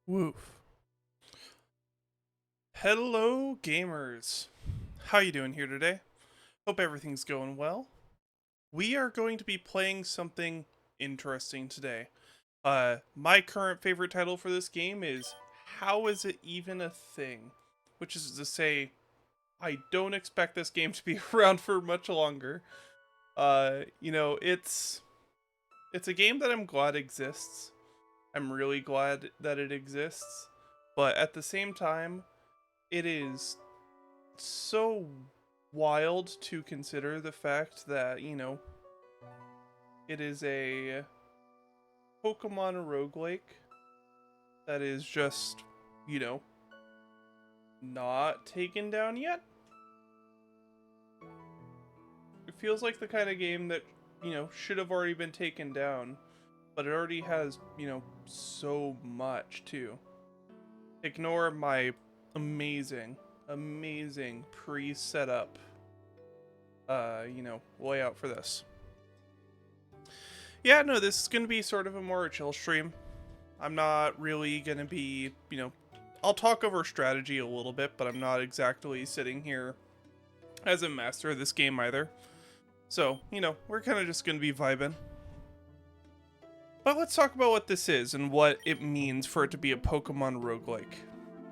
Woof. Hello, gamers. How you doing here today? Hope everything's going well. We are going to be playing something interesting today. My current favorite title for this game is How Is It Even a Thing? Which is to say, I don't expect this game to be around for much longer. It's a game that I'm glad exists. I'm really glad that it exists. But at the same time, it is so wild to consider the fact that, it is a Pokemon roguelike that is just, you know, not taken down yet. It feels like the kind of game that, should have already been taken down, but it already has, so much too. Ignore my amazing pre-setup layout for this. Yeah, no, this is going to be sort of a more chill stream. I'm not really going to be, I'll talk over strategy a little bit, but I'm not exactly sitting here as a master of this game either. So, we're kind of just going to be vibing. But let's talk about what this is and what it means for it to be a Pokemon roguelike.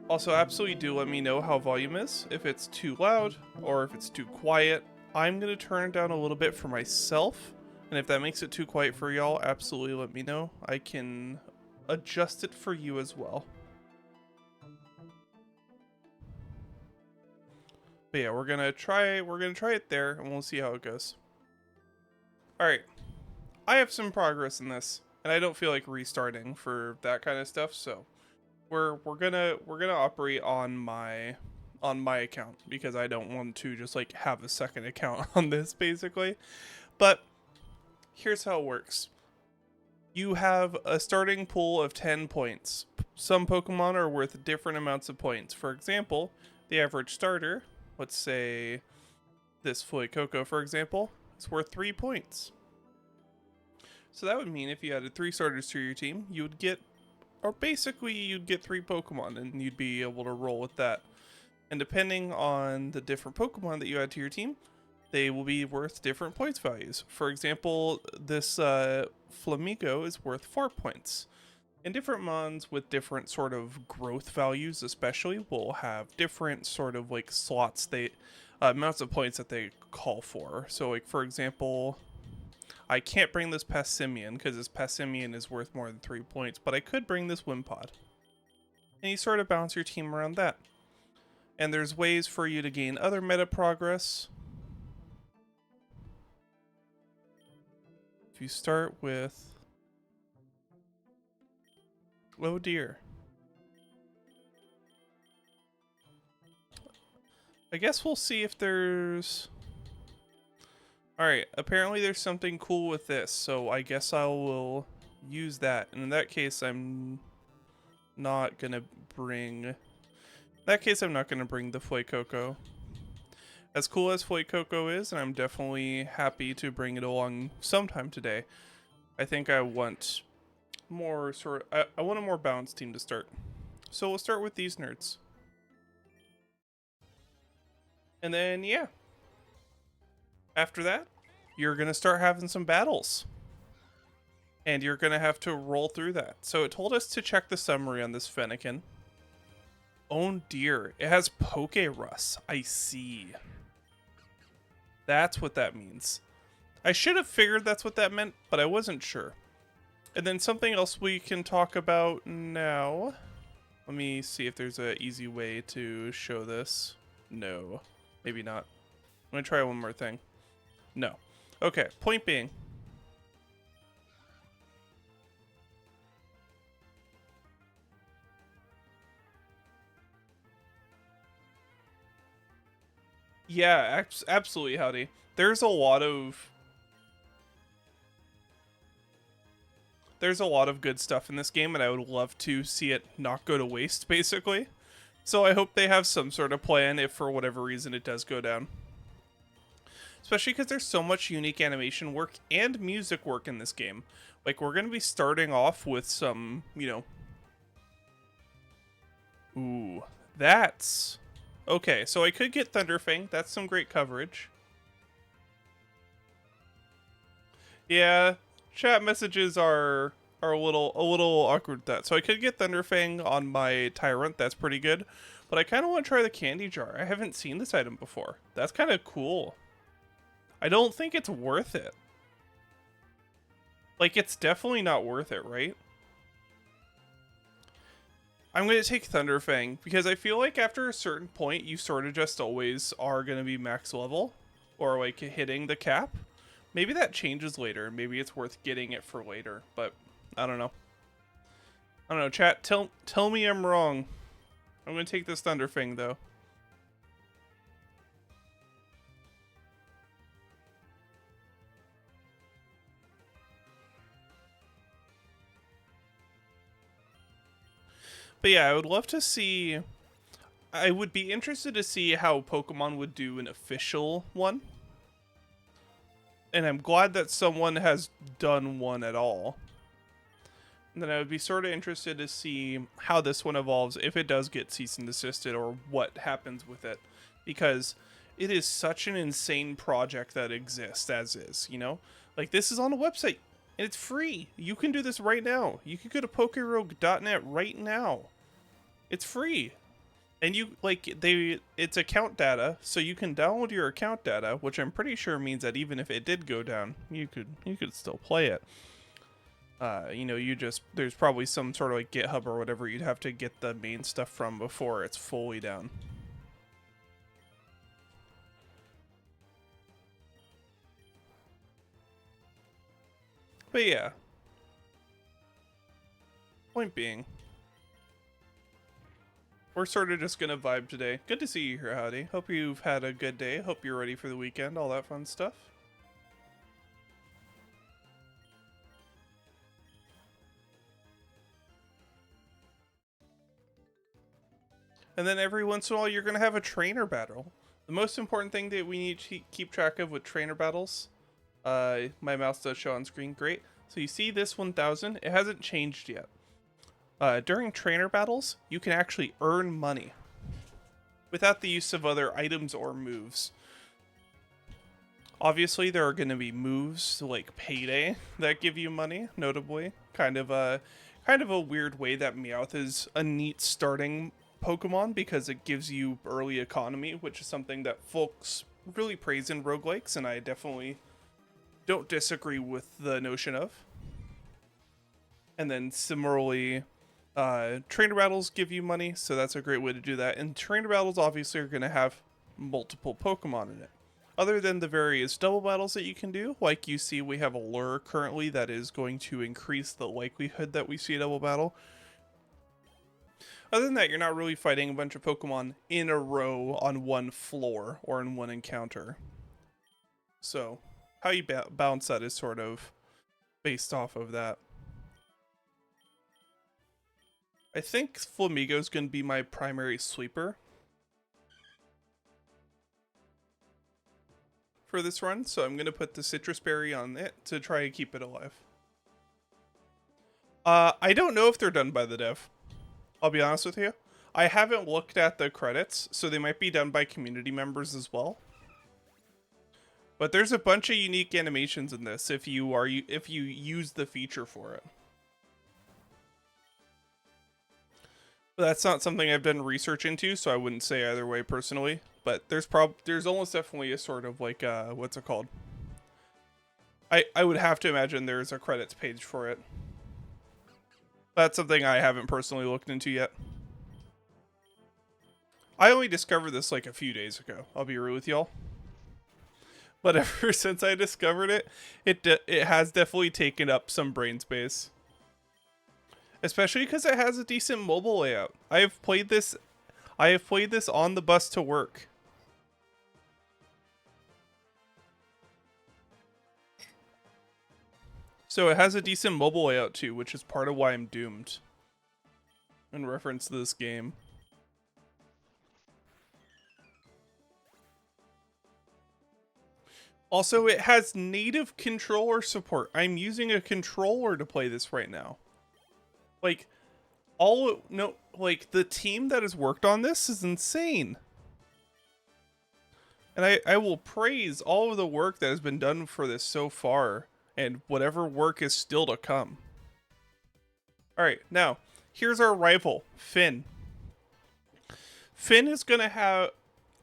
Also, absolutely do let me know how volume is, if it's too loud or if it's too quiet. I'm going to turn it down a little bit for myself, and if that makes it too quiet for y'all, absolutely let me know. I can adjust it for you as well. But yeah, we're going to try it there, and we'll see how it goes. Alright, I have some progress in this, and I don't feel like restarting for that kind of stuff, so we're gonna operate on my account because I don't want to just like have a second account on this basically. But here's how it works. You have a starting pool of 10 points. Some Pokemon are worth different amounts of points. For example, the average starter, let's say this Fuecoco for example, is worth 3 points. So that would mean if you added 3 starters to your team, you would get, or basically you'd get 3 Pokemon and you'd be able to roll with that. And depending on the different Pokemon that you add to your team, they will be worth different points values. For example, this Flamigo is worth 4 points. And different mons with different sort of growth values especially will have different sort of like slots amounts of points that they call for. So like for example, I can't bring this Passimian because this Passimian is worth more than 3 points, but I could bring this Wimpod. And you sort of balance your team around that. And there's ways for you to gain other meta progress. If you start with... Oh dear. I guess we'll see if there's... Alright, apparently there's something cool with this, so I guess I will use that. And in that case, I'm not gonna bring... In that case, I'm not gonna bring the Fuecoco. As cool as Fuecoco is, and I'm definitely happy to bring it along sometime today, I think I want more I want a more balanced team to start. So we'll start with these nerds. And then, yeah. After that, you're going to start having some battles. And you're going to have to roll through that. So it told us to check the summary on this Fennekin. Oh dear, it has PokeRogue. I see. That's what that means. I should have figured that's what that meant, but I wasn't sure. And then something else we can talk about now. Let me see if there's an easy way to show this. No, maybe not. I'm going to try one more thing. No. Okay, point being. Yeah, absolutely, Howdy. There's a lot of good stuff in this game, and I would love to see it not go to waste, basically. So I hope they have some sort of plan if for whatever reason it does go down. Especially because there's so much unique animation work and music work in this game. Like, we're going to be starting off with some, Ooh, that's... Okay, so I could get Thunderfang. That's some great coverage. Yeah, chat messages are a little awkward with that. So I could get Thunderfang on my Tyrant. That's pretty good. But I kind of want to try the Candy Jar. I haven't seen this item before. That's kind of cool. I don't think it's worth it. Like, it's definitely not worth it, right? I'm going to take Thunderfang because I feel like after a certain point, you sort of just always are going to be max level or like hitting the cap. Maybe that changes later. Maybe it's worth getting it for later, but I don't know. I don't know. Chat, tell me I'm wrong. I'm going to take this Thunderfang though. But yeah, I would love to see... I would be interested to see how Pokemon would do an official one. And I'm glad that someone has done one at all. And then I would be sort of interested to see how this one evolves, if it does get cease and desisted, or what happens with it. Because it is such an insane project that exists as is, you know? Like, this is on a website. And it's free. You can do this right now. You can go to PokeRogue.net right now. It's free. And you, like, it's account data, so you can download your account data, which I'm pretty sure means that even if it did go down, you could still play it. You know, there's probably some sort of like GitHub or whatever you'd have to get the main stuff from before it's fully down. But yeah. Point being, we're sort of just gonna vibe today. Good to see you here, Howdy. Hope you've had a good day. Hope you're ready for the weekend, all that fun stuff. And then every once in a while, you're gonna have a trainer battle. The most important thing that we need to keep track of with trainer battles, my mouse does show on screen, great. So you see this 1000, it hasn't changed yet. During trainer battles, you can actually earn money without the use of other items or moves. Obviously, there are going to be moves like Payday that give you money, notably. Kind of a weird way that Meowth is a neat starting Pokemon because it gives you early economy, which is something that folks really praise in roguelikes, and I definitely don't disagree with the notion of. And then similarly, trainer battles give you money, so that's a great way to do that. And trainer battles obviously are going to have multiple Pokemon in it. Other than the various double battles that you can do, like you see we have a lure currently that is going to increase the likelihood that we see a double battle. Other than that, you're not really fighting a bunch of Pokemon in a row on one floor or in one encounter. So, how you balance that is sort of based off of that. I think Flamigo's going to be my primary sweeper for this run, so I'm going to put the Citrus Berry on it to try and keep it alive. I don't know if they're done by the dev. I'll be honest with you. I haven't looked at the credits, so they might be done by community members as well. But there's a bunch of unique animations in this if you use the feature for it. But that's not something I've done research into, so I wouldn't say either way personally. But there's almost definitely a sort of like what's it called? I would have to imagine there's a credits page for it. That's something I haven't personally looked into yet. I only discovered this like a few days ago, I'll be real with y'all. But ever since I discovered it, it has definitely taken up some brain space. Especially because it has a decent mobile layout. I have played this on the bus to work. So it has a decent mobile layout too, which is part of why I'm doomed in reference to this game. Also, it has native controller support. I'm using a controller to play this right now. Like, No, like, the team that has worked on this is insane. And I will praise all of the work that has been done for this so far, and whatever work is still to come. Alright, now, here's our rival, Finn. Finn is gonna have...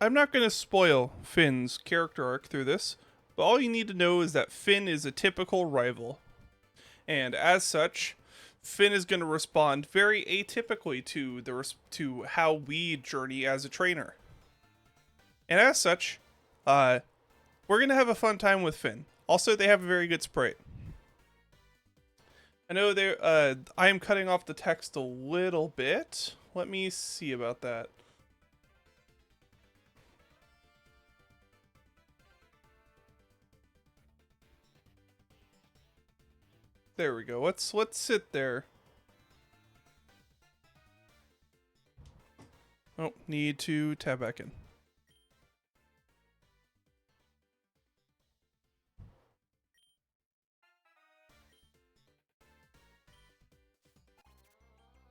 I'm not gonna spoil Finn's character arc through this, but all you need to know is that Finn is a typical rival. And as such, Finn is going to respond very atypically to how we journey as a trainer. And as such, we're going to have a fun time with Finn. Also, they have a very good sprite. I know I am cutting off the text a little bit. Let me see about that. There we go. Let's sit there. Oh, need to tab back in.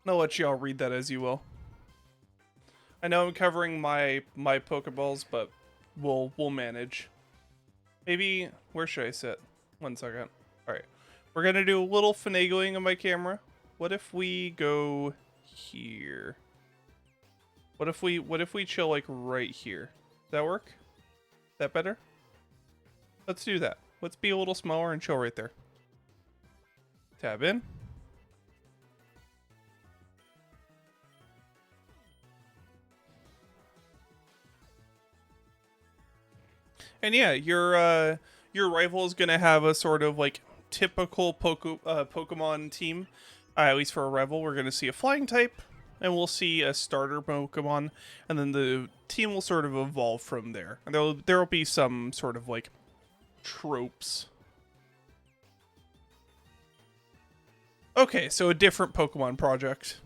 I'll let y'all read that as you will. I know I'm covering my Pokeballs, but we'll manage. Maybe where should I sit? 1 second. All right. We're gonna do a little finagling on my camera. What if we go here? What if we chill like right here? Does that work? That better? Let's do that. Let's be a little smaller and chill right there. Tab in. And yeah, your rival is gonna have a sort of like typical Pokemon team. At least for a rival, we're gonna see a flying type, and we'll see a starter Pokemon, and then the team will sort of evolve from there. And there'll be some sort of like tropes. Okay, so a different Pokemon project.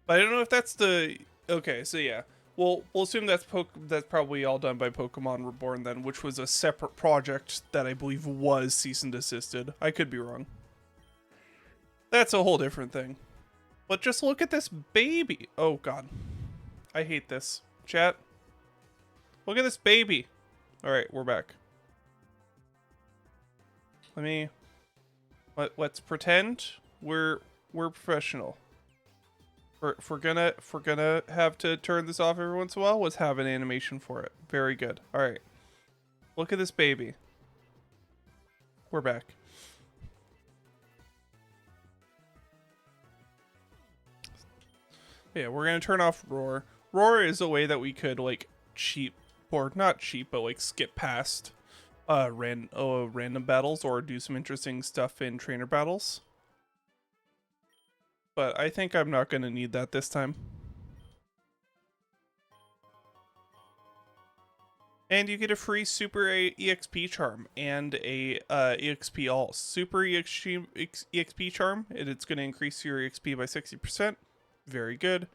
But I don't know if that's the... Okay, so yeah. We'll assume that's probably all done by Pokemon Reborn then, which was a separate project that I believe was cease and desisted. I could be wrong. That's a whole different thing. But just look at this baby. Oh god. I hate this. Chat. Look at this baby. Alright, we're back. Let's pretend we're professional. If we're gonna have to turn this off every once in a while, let's have an animation for it. Very good. All right. Look at this baby. We're back. Yeah, we're gonna turn off Roar. Roar is a way that we could like cheat, or not cheat, but like skip past random battles or do some interesting stuff in trainer battles. But I think I'm not going to need that this time. And you get a free Super EXP Charm and a EXP All. Super EXP Charm, it's going to increase your EXP by 60%. Very good.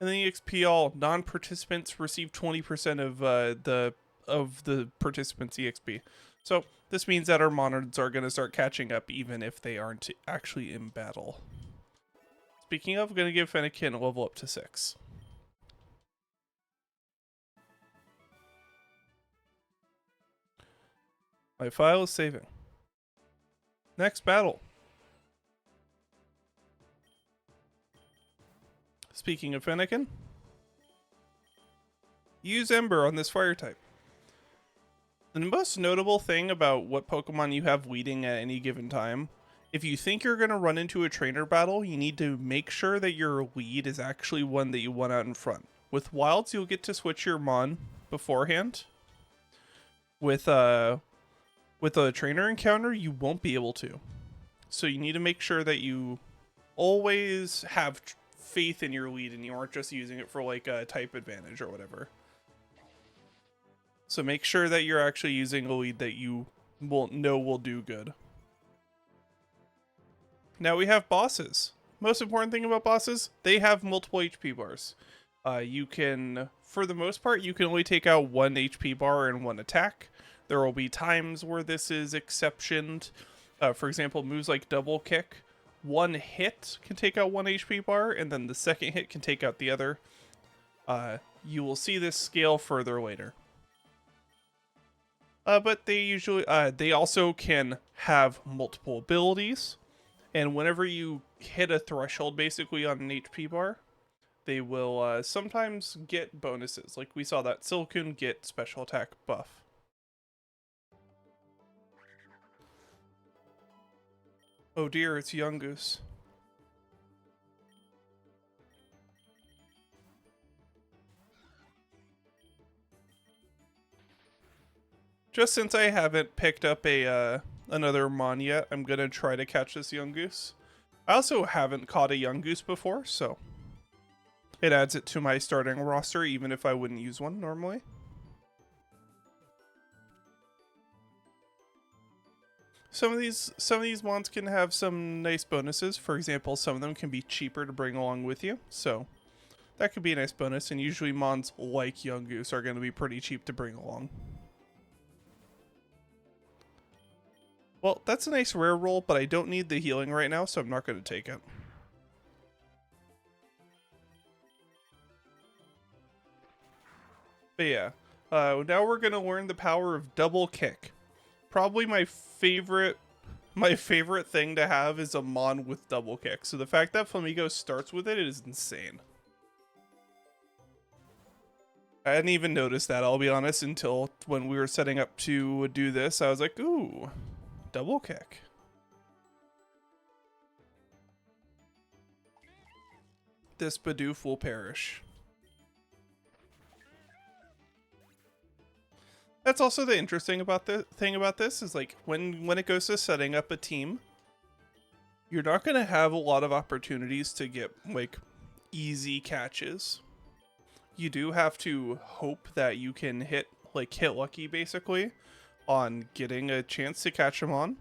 And then EXP All, non-participants receive 20% of the participants' EXP. So this means that our monitors are going to start catching up even if they aren't actually in battle. Speaking of, I'm going to give Fennekin a level up to 6. My file is saving. Next battle. Speaking of Fennekin, use Ember on this fire type. The most notable thing about what Pokemon you have leading at any given time, if you think you're going to run into a trainer battle, you need to make sure that your lead is actually one that you want out in front. With Wilds, you'll get to switch your Mon beforehand. With a trainer encounter, you won't be able to. So you need to make sure that you always have faith in your lead and you aren't just using it for like a type advantage or whatever. So make sure that you're actually using a lead that you will do good. Now we have bosses. Most important thing about bosses, they have multiple HP bars. You can, for the most part, you can only take out 1 HP bar in one attack. There will be times where this is exceptioned, For example, moves like double kick, one hit can take out one HP bar, and then the second hit can take out the other. You will see this scale further later. But they also can have multiple abilities, and whenever you hit a threshold basically on an HP bar, they will sometimes get bonuses. Like we saw that Silicon get special attack buff. Oh dear, it's Yungoos. Just since I haven't picked up a another Mon yet, I'm gonna try to catch this Yungoos. I also haven't caught a Yungoos before, so it adds it to my starting roster, even if I wouldn't use one normally. Some of these mons can have some nice bonuses. For example, some of them can be cheaper to bring along with you, so that could be a nice bonus. And usually mons like Yungoos are going to be pretty cheap to bring along. Well, that's a nice rare roll, but I don't need the healing right now, so I'm not going to take it. But yeah, now we're going to learn the power of double kick. Probably my favorite thing to have is a Mon with double kick. So the fact that Flamigo starts with it is insane. I hadn't even noticed that, I'll be honest, until when we were setting up to do this. I was like, ooh, double kick. This Bidoof will perish. That's also the interesting thing about this is like when it goes to setting up a team, you're not going to have a lot of opportunities to get like easy catches. You do have to hope that you can hit lucky basically on getting a chance to catch them on.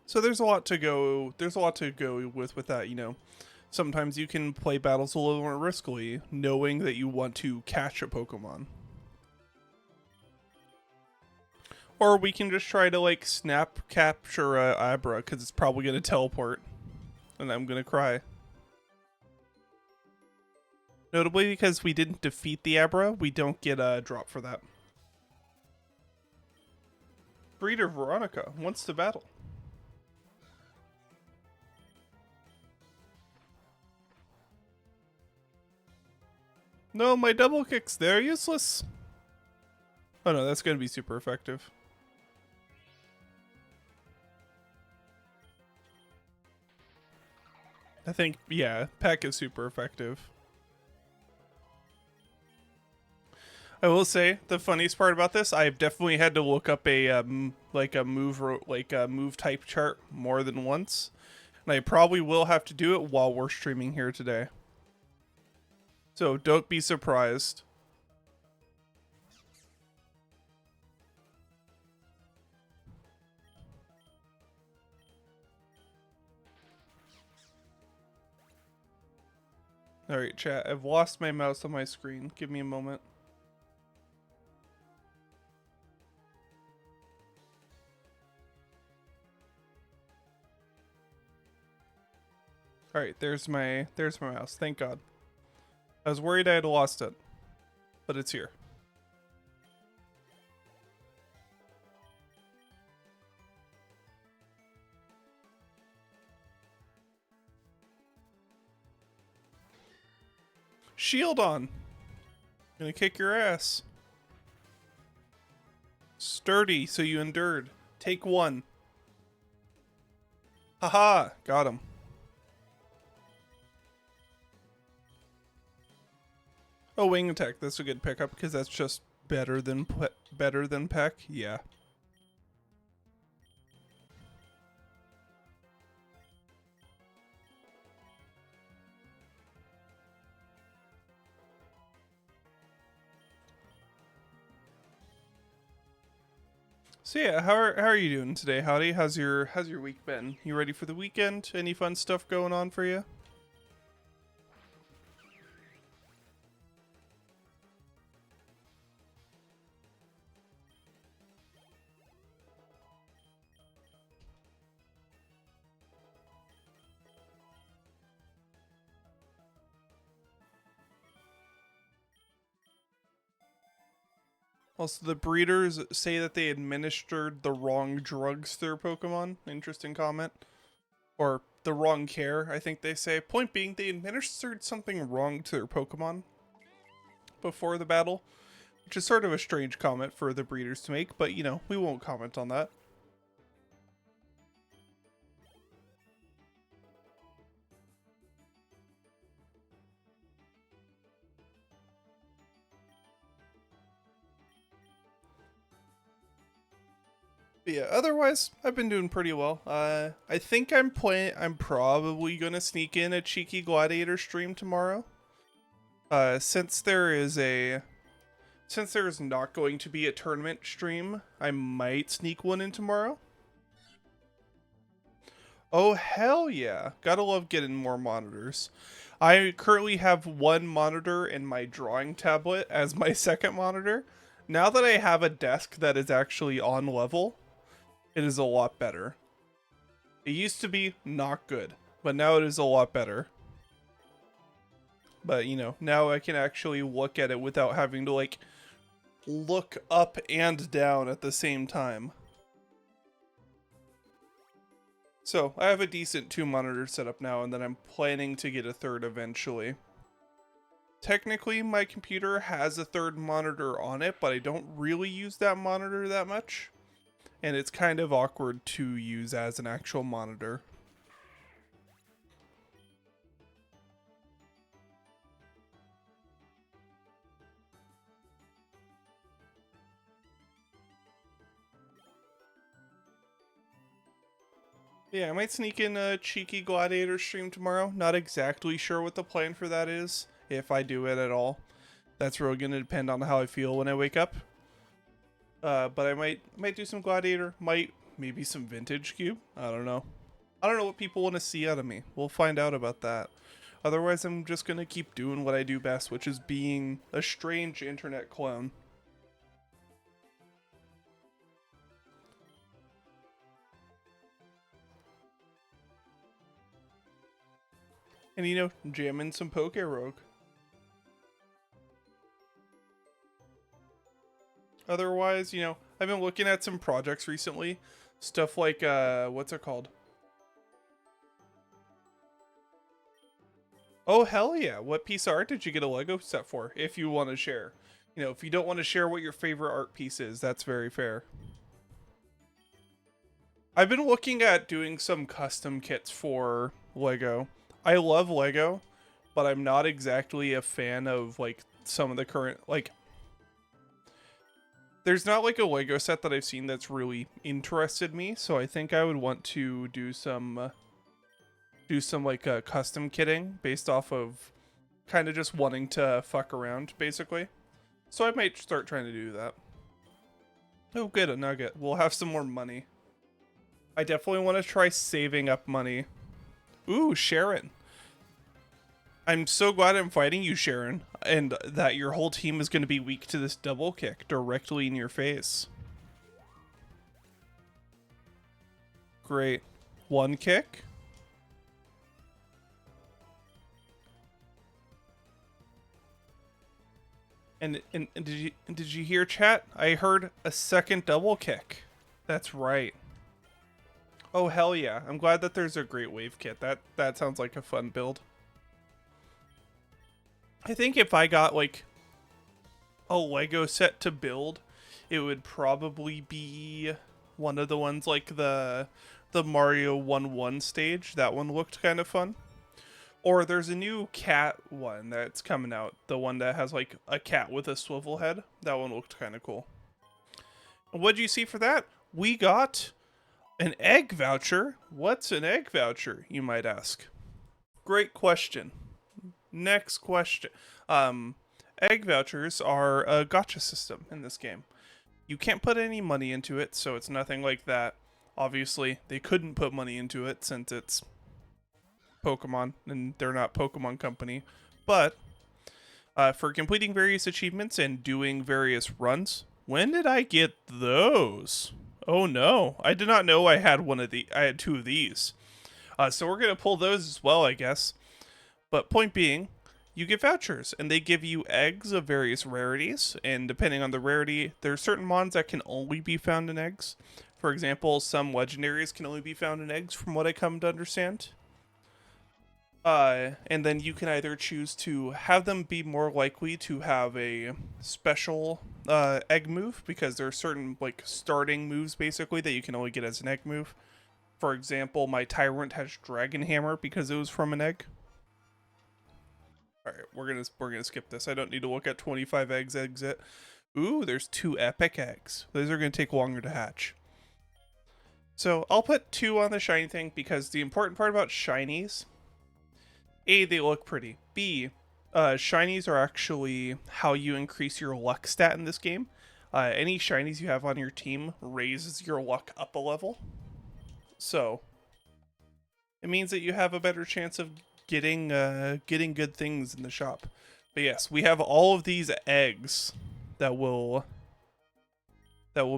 So there's a lot to go with that, you know. Sometimes you can play battles a little more riskily, knowing that you want to catch a Pokemon. Or we can just try to like snap capture a Abra because it's probably gonna teleport, and I'm gonna cry. Notably, because we didn't defeat the Abra, we don't get a drop for that. Breeder Veronica wants to battle. No, my double kicks, they're useless. Oh no, that's going to be super effective. I think, yeah, Peck is super effective. I will say, the funniest part about this, I've definitely had to look up a move type chart more than once. And I probably will have to do it while we're streaming here today. So don't be surprised. Alright, chat. I've lost my mouse on my screen. Give me a moment. Alright, there's my mouse. Thank God. I was worried I had lost it, but it's here. Shield on. Gonna kick your ass. Sturdy, so you endured. Take one. Haha, got him. Oh, wing attack. That's a good pickup because that's just better than Peck. Yeah. So yeah, how are you doing today, Howdy? How's your week been? You ready for the weekend? Any fun stuff going on for you? Also, the breeders say that they administered the wrong drugs to their Pokemon. Interesting comment. Or the wrong care, I think they say. Point being, they administered something wrong to their Pokemon before the battle, which is sort of a strange comment for the breeders to make, but you know, we won't comment on that. But yeah, otherwise, I've been doing pretty well. I think I'm probably gonna sneak in a cheeky Gladiator stream tomorrow. Since there's not going to be a tournament stream, I might sneak one in tomorrow. Oh, hell yeah. Gotta love getting more monitors. I currently have one monitor in my drawing tablet as my second monitor. Now that I have a desk that is actually on level, it is a lot better. It used to be not good, but now it is a lot better. But, you know, now I can actually look at it without having to, like, look up and down at the same time. So, I have a decent 2-monitor setup now, and then I'm planning to get a third eventually. Technically, my computer has a third monitor on it, but I don't really use that monitor that much. And it's kind of awkward to use as an actual monitor. Yeah, I might sneak in a cheeky Gladiator stream tomorrow. Not exactly sure what the plan for that is, if I do it at all. That's really going to depend on how I feel when I wake up. But I might do some Gladiator, maybe some Vintage Cube. I don't know. I don't know what people want to see out of me. We'll find out about that. Otherwise, I'm just going to keep doing what I do best, which is being a strange internet clown. And, you know, jamming some PokeRogue. Otherwise, you know, I've been looking at some projects recently. Stuff like, what's it called? Oh, hell yeah. What piece of art did you get a Lego set for? If you want to share. You know, if you don't want to share what your favorite art piece is, that's very fair. I've been looking at doing some custom kits for Lego. I love Lego, but I'm not exactly a fan of, like, some of the current, like, there's not like a Lego set that I've seen that's really interested me, so I think I would want to do some like custom kitting based off of kind of just wanting to fuck around, basically. So I might start trying to do that. Oh, good, a nugget. We'll have some more money. I definitely want to try saving up money. Ooh, Sharon. I'm so glad I'm fighting you, Sharon, and that your whole team is going to be weak to this double kick directly in your face. Great. One kick. And did you hear, chat? I heard a second double kick. That's right. Oh, hell yeah. I'm glad that there's a Great Wave kit. That sounds like a fun build. I think if I got, like, a Lego set to build, it would probably be one of the ones like the Mario 1-1 stage. That one looked kind of fun. Or there's a new cat one that's coming out. The one that has, like, a cat with a swivel head. That one looked kind of cool. What'd you see for that? We got an egg voucher. What's an egg voucher, you might ask? Great question. Next question. Egg vouchers are a gacha system in this game. You can't put any money into it, so it's nothing like that. Obviously, they couldn't put money into it since it's Pokemon, and they're not Pokemon Company. But for completing various achievements and doing various runs, when did I get those? Oh no, I did not know I had I had 2 of these. So we're gonna pull those as well, I guess. But point being, you get vouchers, and they give you eggs of various rarities, and depending on the rarity, there are certain mons that can only be found in eggs. For example, some legendaries can only be found in eggs, from what I come to understand. And then you can either choose to have them be more likely to have a special egg move, because there are certain like starting moves basically that you can only get as an egg move. For example, my Tyrant has Dragon Hammer because it was from an egg. All right, we're gonna skip this. I don't need to look at 25 eggs exit. Ooh, there's 2 epic eggs. Those are gonna take longer to hatch. So I'll put 2 on the shiny thing because the important part about shinies, A, they look pretty. B, shinies are actually how you increase your luck stat in this game. Any shinies you have on your team raises your luck up a level. So it means that you have a better chance of getting good things in the shop. But yes, we have all of these eggs that will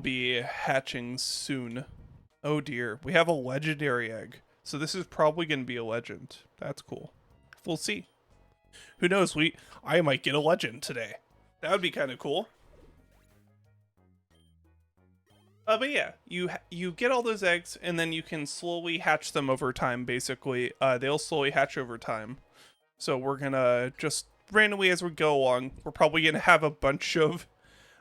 be hatching soon. Oh dear, we have a legendary egg. So this is probably going to be a legend. That's cool. We'll see. Who knows? I might get a legend today. That would be kind of cool. But yeah, you get all those eggs, and then you can slowly hatch them over time, basically. They'll slowly hatch over time. So we're gonna just randomly as we go along, we're probably gonna have a bunch of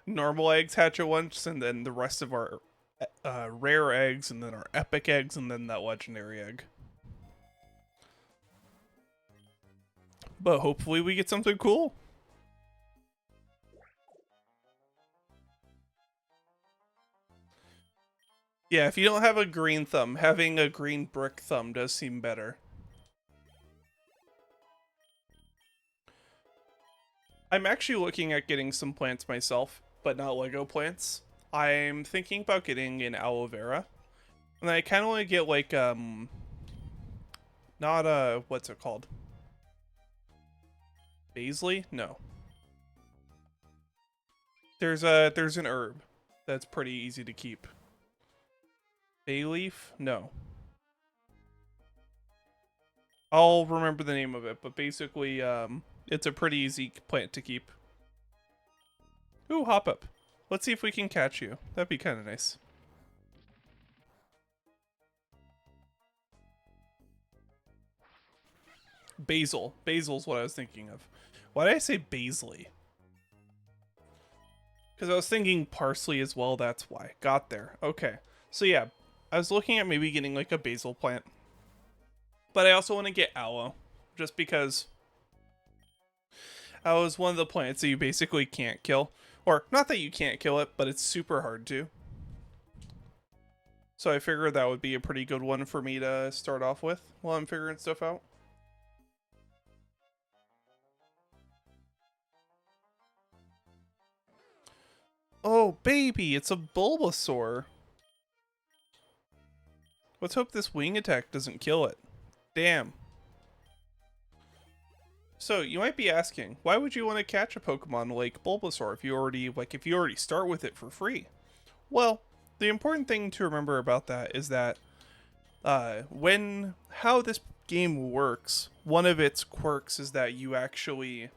normal eggs hatch at once, and then the rest of our rare eggs, and then our epic eggs, and then that legendary egg. But hopefully we get something cool. Yeah, if you don't have a green thumb, having a green brick thumb does seem better. I'm actually looking at getting some plants myself, but not Lego plants. I'm thinking about getting an aloe vera. And I kind of want to get like, not what's it called? Basil? No. There's an herb that's pretty easy to keep. Bay leaf? No. I'll remember the name of it, but basically, it's a pretty easy plant to keep. Ooh, hop up. Let's see if we can catch you. That'd be kind of nice. Basil. Basil's what I was thinking of. Why did I say basil? Because I was thinking parsley as well, that's why. Got there. Okay. So yeah, I was looking at maybe getting like a basil plant. But I also want to get aloe, just because aloe is one of the plants that you basically can't kill. Or, not that you can't kill it, but it's super hard to. So I figured that would be a pretty good one for me to start off with while I'm figuring stuff out. Oh, baby, it's a Bulbasaur. Let's hope this wing attack doesn't kill it. Damn. So, you might be asking, why would you want to catch a Pokemon like Bulbasaur if you already start with it for free? Well, the important thing to remember about that is that how this game works, one of its quirks is that you actually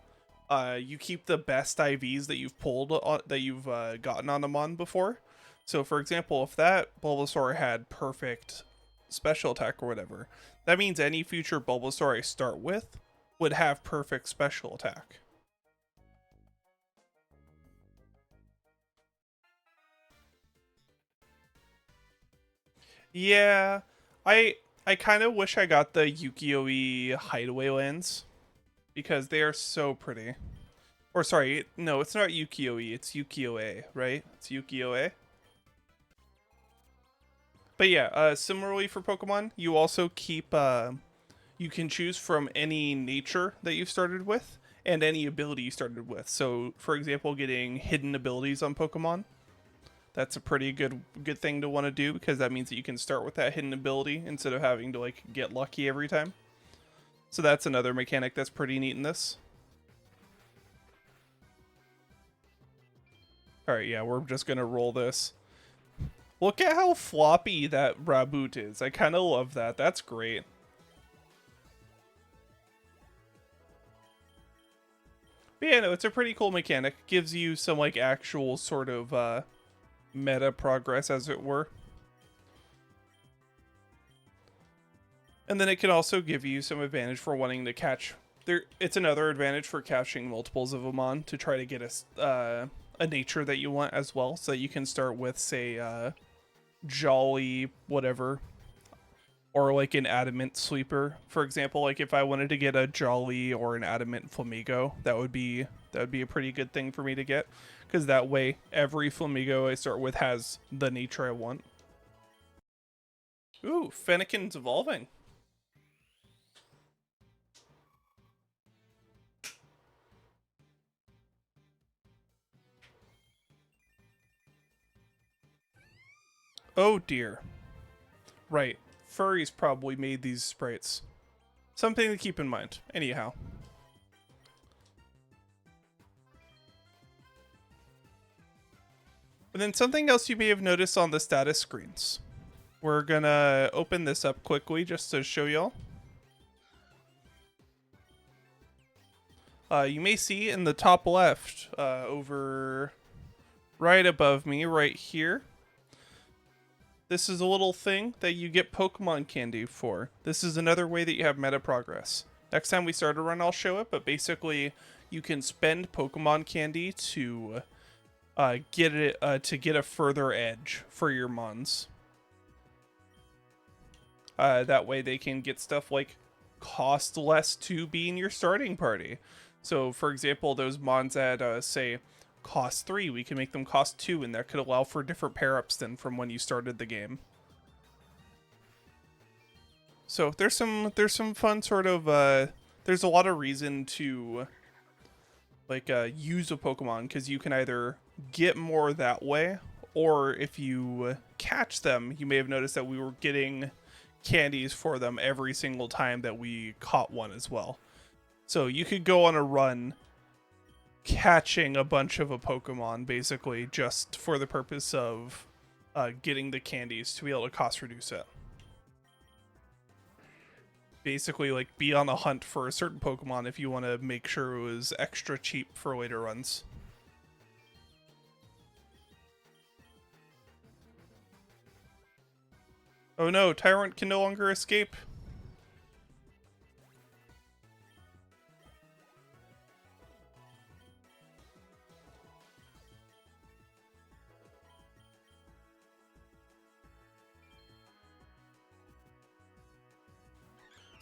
you keep the best IVs that you've pulled that you've gotten on a mon before. So, for example, if that Bulbasaur had perfect special attack or whatever, that means any future Bulbasaur I start with would have perfect special attack. Yeah, I kind of wish I got the Yukio-e Hideaway Lands because they are so pretty. Or sorry, no, it's not Yukio-e, it's Yukio-a, right? It's Yukio-a. But yeah, similarly for Pokemon, you also keep you can choose from any nature that you started with and any ability you started with. So, for example, getting hidden abilities on Pokemon, that's a pretty good thing to want to do because that means that you can start with that hidden ability instead of having to like get lucky every time. So that's another mechanic that's pretty neat in this. All right, yeah, we're just gonna roll this. Look at how floppy that Raboot is. I kind of love that. That's great. But yeah, no, it's a pretty cool mechanic. Gives you some like actual sort of meta progress, as it were. And then it can also give you some advantage for wanting to catch. It's another advantage for catching multiples of them on to try to get a nature that you want as well, so that you can start with, say, Jolly whatever, or like an Adamant Sleeper, for example. Like if I wanted to get a Jolly or an Adamant Flamigo, that would be a pretty good thing for me to get, because that way every Flamigo I start with has the nature I want. Ooh, Fennekin's evolving. Oh dear. Right. Furries probably made these sprites. Something to keep in mind. Anyhow. And then something else you may have noticed on the status screens. We're gonna open this up quickly just to show y'all. You may see in the top left, over right above me, right here, this is a little thing that you get Pokemon candy for. This is another way that you have meta progress. Next time we start a run, I'll show it, but basically you can spend Pokemon candy to get a further edge for your mons. That way they can get stuff like cost less to be in your starting party. So, for example, those mons at, say, cost 3, we can make them cost 2, and that could allow for different pair-ups than from when you started the game. So, there's some fun sort of, there's a lot of reason to, like, use a Pokemon, because you can either get more that way, or if you catch them, you may have noticed that we were getting candies for them every single time that we caught one as well. So you could go on a run catching a bunch of a Pokemon, basically, just for the purpose of getting the candies to be able to cost reduce it. Basically, like, be on a hunt for a certain Pokemon if you want to make sure it was extra cheap for later runs. Oh no, Tyrant can no longer escape.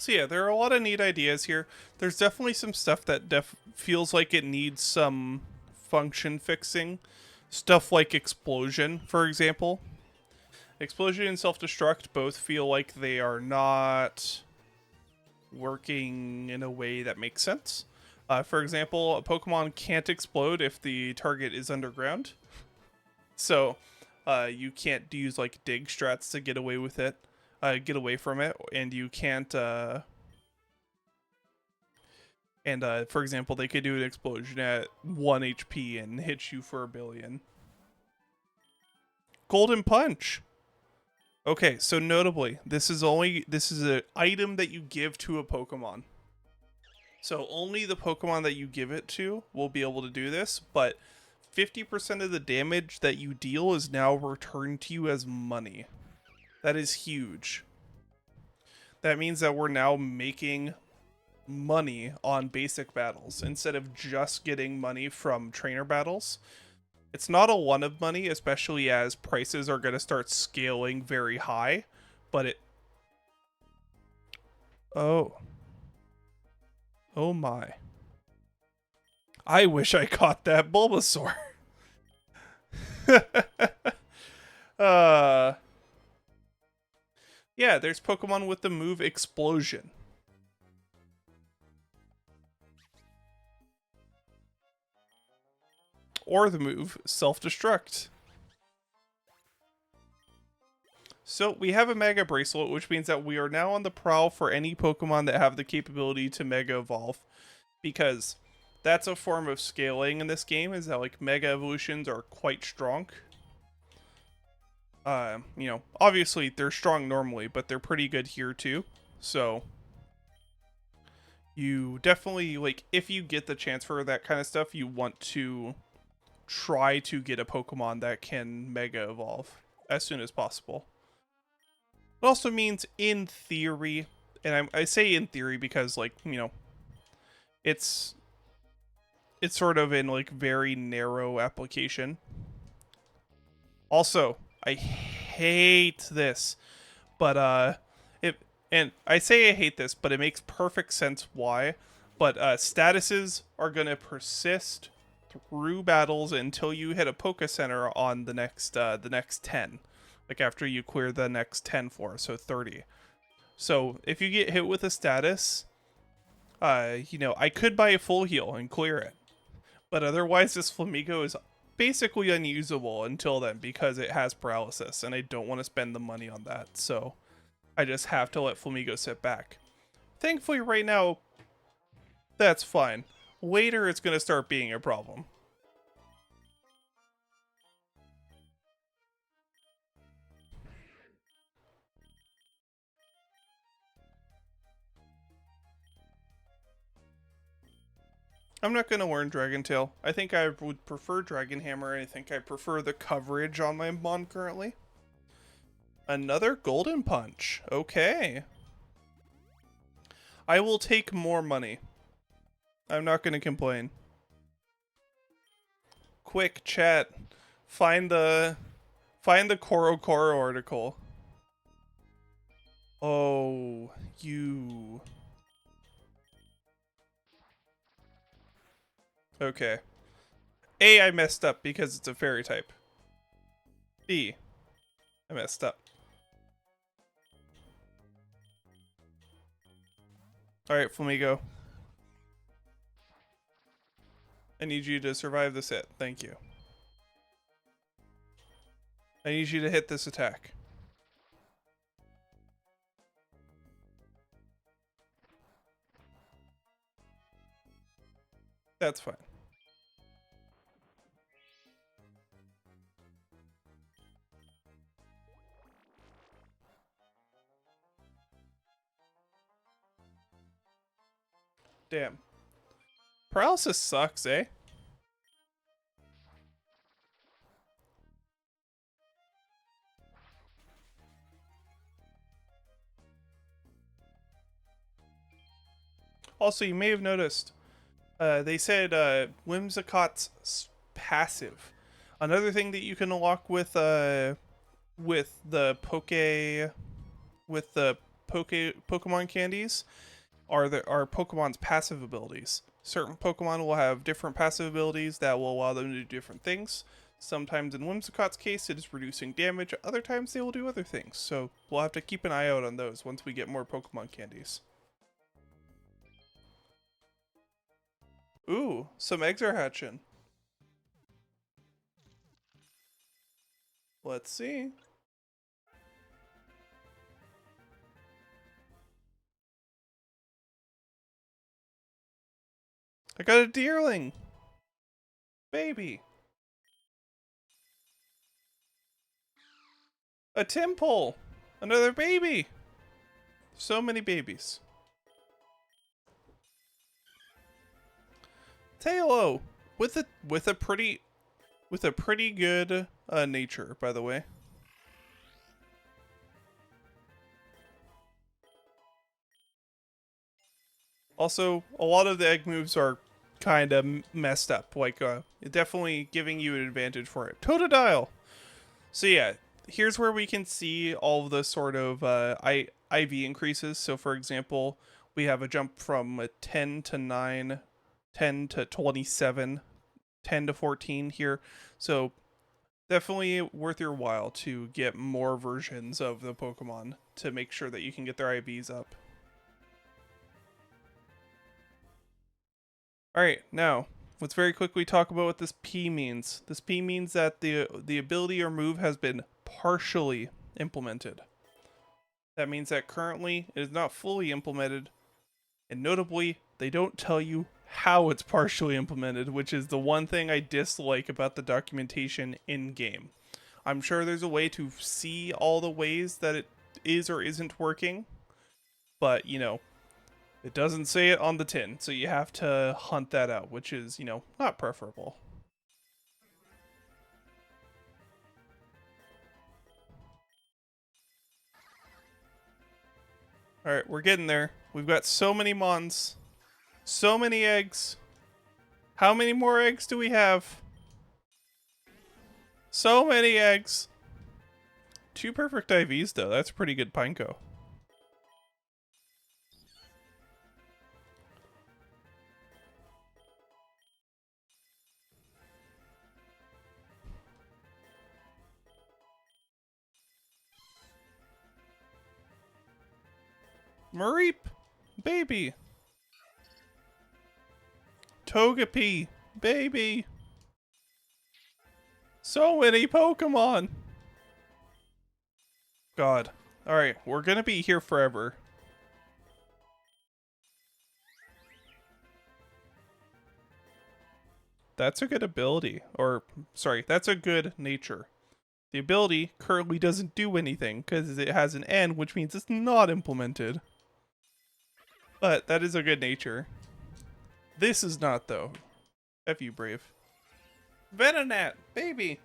So yeah, there are a lot of neat ideas here. There's definitely some stuff that feels like it needs some function fixing. Stuff like Explosion, for example. Explosion and Self-Destruct both feel like they are not working in a way that makes sense. For example, a Pokemon can't explode if the target is underground. So you can't use like dig strats to get away with it. Get away from it, and you can't for example, they could do an explosion at 1 HP and hit you for 1 billion. Golden Punch. Okay, so notably, this is an item that you give to a Pokemon. So only the Pokemon that you give it to will be able to do this, but 50% of the damage that you deal is now returned to you as money. That is huge. That means that we're now making money on basic battles instead of just getting money from trainer battles. It's not a lot of money, especially as prices are going to start scaling very high, but it... Oh. Oh my. I wish I caught that Bulbasaur. Yeah, there's Pokemon with the move Explosion. Or the move Self-Destruct. So we have a Mega Bracelet, which means that we are now on the prowl for any Pokemon that have the capability to Mega Evolve. Because that's a form of scaling in this game, is that like Mega Evolutions are quite strong. You know, obviously they're strong normally, but they're pretty good here too. So you definitely, like, if you get the chance for that kind of stuff, you want to try to get a Pokemon that can Mega Evolve as soon as possible. It also means, in theory, and I say in theory because, like, you know, it's sort of in, like, very narrow application. Also, I hate this, but it and I say I hate this, but it makes perfect sense why. But statuses are gonna persist through battles until you hit a Poke Center on the next 10, like after you clear the next 10 floors, so 30. So if you get hit with a status, you know, I could buy a full heal and clear it, but otherwise this Flamigo is basically unusable until then because it has paralysis, and I don't want to spend the money on that. So I just have to let Flamigo sit back. Thankfully, right now, that's fine. Later, it's going to start being a problem. I'm not going to learn Dragon Tail. I think I would prefer Dragon Hammer. I think I prefer the coverage on my Mon currently. Another Golden Punch. Okay. I will take more money. I'm not going to complain. Quick, chat. Find the Koro Koro article. Oh, you. Okay. A, I messed up because it's a fairy type. B, I messed up. Alright, Flamigo. I need you to survive this hit. Thank you. I need you to hit this attack. That's fine. Damn. Paralysis sucks, eh? Also, you may have noticed, they said Whimsicott's passive. Another thing that you can unlock with the Pokemon candies are Pokemon's passive abilities. Certain Pokemon will have different passive abilities that will allow them to do different things. Sometimes in Whimsicott's case, it is reducing damage. Other times, they will do other things. So we'll have to keep an eye out on those once we get more Pokemon candies. Ooh, some eggs are hatching. Let's see. I got a deerling. Baby. A Timpole. Another baby. So many babies. Tailo with a pretty good nature, by the way. Also, a lot of the egg moves are kind of messed up. Like, definitely giving you an advantage for it. Totodile! So yeah, here's where we can see all of the sort of IV increases. So for example, we have a jump from a 10 to 9, 10 to 27, 10 to 14 here. So definitely worth your while to get more versions of the Pokemon to make sure that you can get their IVs up. Alright, now, let's very quickly talk about what this P means. This P means that the ability or move has been partially implemented. That means that currently it is not fully implemented, and notably, they don't tell you how it's partially implemented, which is the one thing I dislike about the documentation in-game. I'm sure there's a way to see all the ways that it is or isn't working, but, you know, It doesn't say it on the tin, so you have to hunt that out, which is, you know, not preferable. Alright, we're getting there. We've got so many mons. So many eggs. How many more eggs do we have? So many eggs. 2 perfect IVs, though. That's pretty good Pineco. Mareep! Baby! Togepi! Baby! So many Pokemon! God. Alright, we're gonna be here forever. That's a good ability. Or, sorry, that's a good nature. The ability currently doesn't do anything, because it has an N, which means it's not implemented. But that is a good nature. This is not, though. F you, Brave. Venonat! Baby!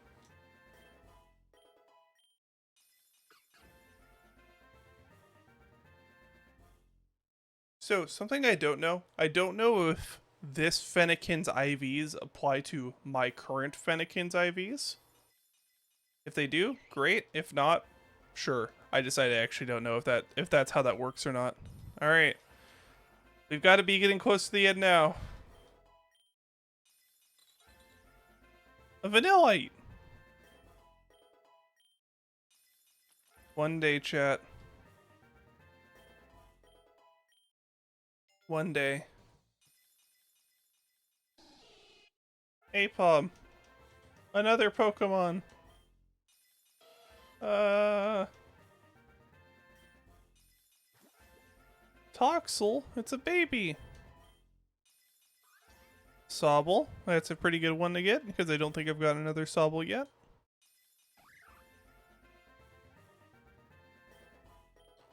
So, something I don't know if this Fennekin's IVs apply to my current Fennekin's IVs. If they do, great. If not, sure. I actually don't know if that's how that works or not. Alright. We've got to be getting close to the end now. A Vanillite! One day, chat. One day. Apom. Another Pokemon. Toxel? It's a baby. Sobble. That's a pretty good one to get, because I don't think I've got another Sobble yet.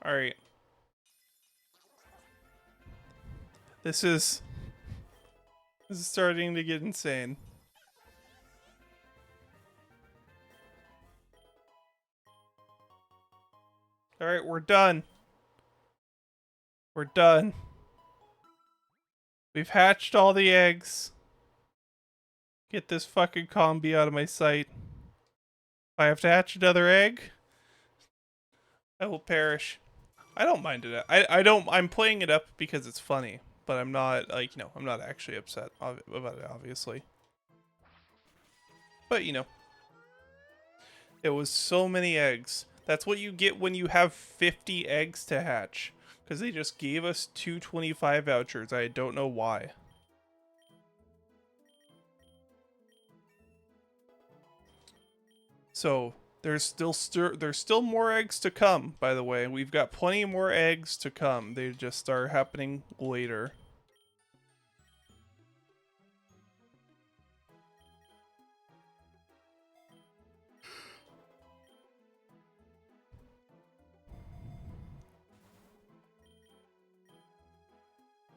Alright. This is starting to get insane. Alright, we're done. We're done. We've hatched all the eggs. Get this fucking combi out of my sight. If I have to hatch another egg, I will perish. I don't mind it. I'm playing it up because it's funny, but I'm not, like, you know, I'm not actually upset about it, obviously. But, you know, it was so many eggs. That's what you get when you have 50 eggs to hatch. Because they just gave us 225 vouchers. I don't know why. So there's still more eggs to come, by the way. We've got plenty more eggs to come. They just start happening later.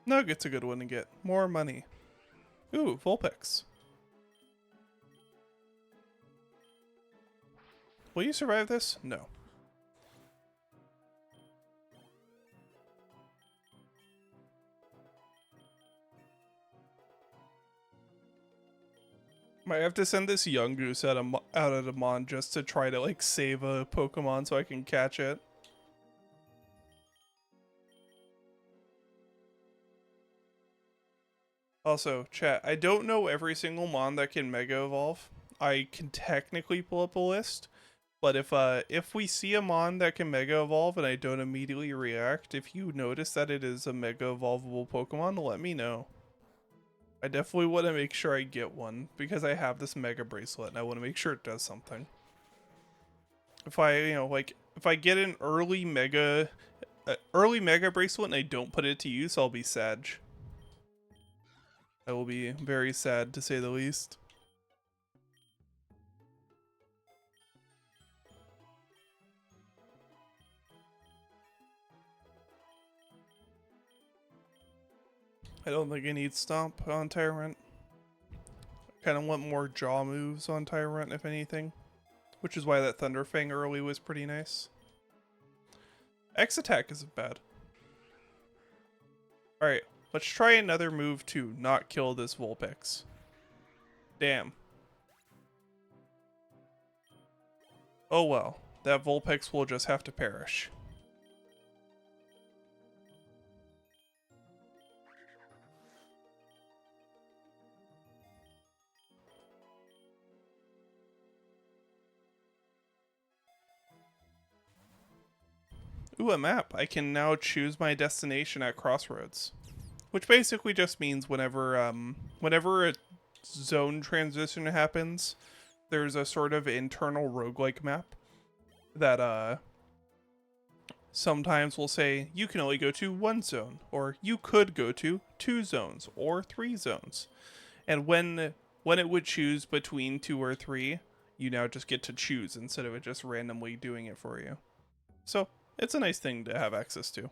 Nugget's a good one to get. More money. Ooh, Vulpix. Will you survive this? No. Might have to send this young goose out of the mon just to try to, like, save a Pokemon so I can catch it. Also, chat, I don't know every single mon that can Mega Evolve. I can technically pull up a list, but if we see a mon that can Mega Evolve and I don't immediately react, if you notice that it is a Mega Evolvable Pokemon, let me know. I definitely want to make sure I get one, because I have this Mega Bracelet and I want to make sure it does something. If I, you know, like, if I get an early Mega Bracelet and I don't put it to use, I'll be sad. I will be very sad, to say the least. I don't think I need Stomp on Tyrant. I kind of want more jaw moves on Tyrant, if anything. Which is why that Thunder Fang early was pretty nice. X attack isn't bad. Alright, let's try another move to not kill this Vulpix. Damn. Oh well, that Vulpix will just have to perish. Ooh, a map. I can now choose my destination at Crossroads. Which basically just means whenever a zone transition happens, there's a sort of internal roguelike map that sometimes will say you can only go to one zone, or you could go to 2 zones or 3 zones. And when it would choose between 2 or 3, you now just get to choose instead of it just randomly doing it for you. So it's a nice thing to have access to.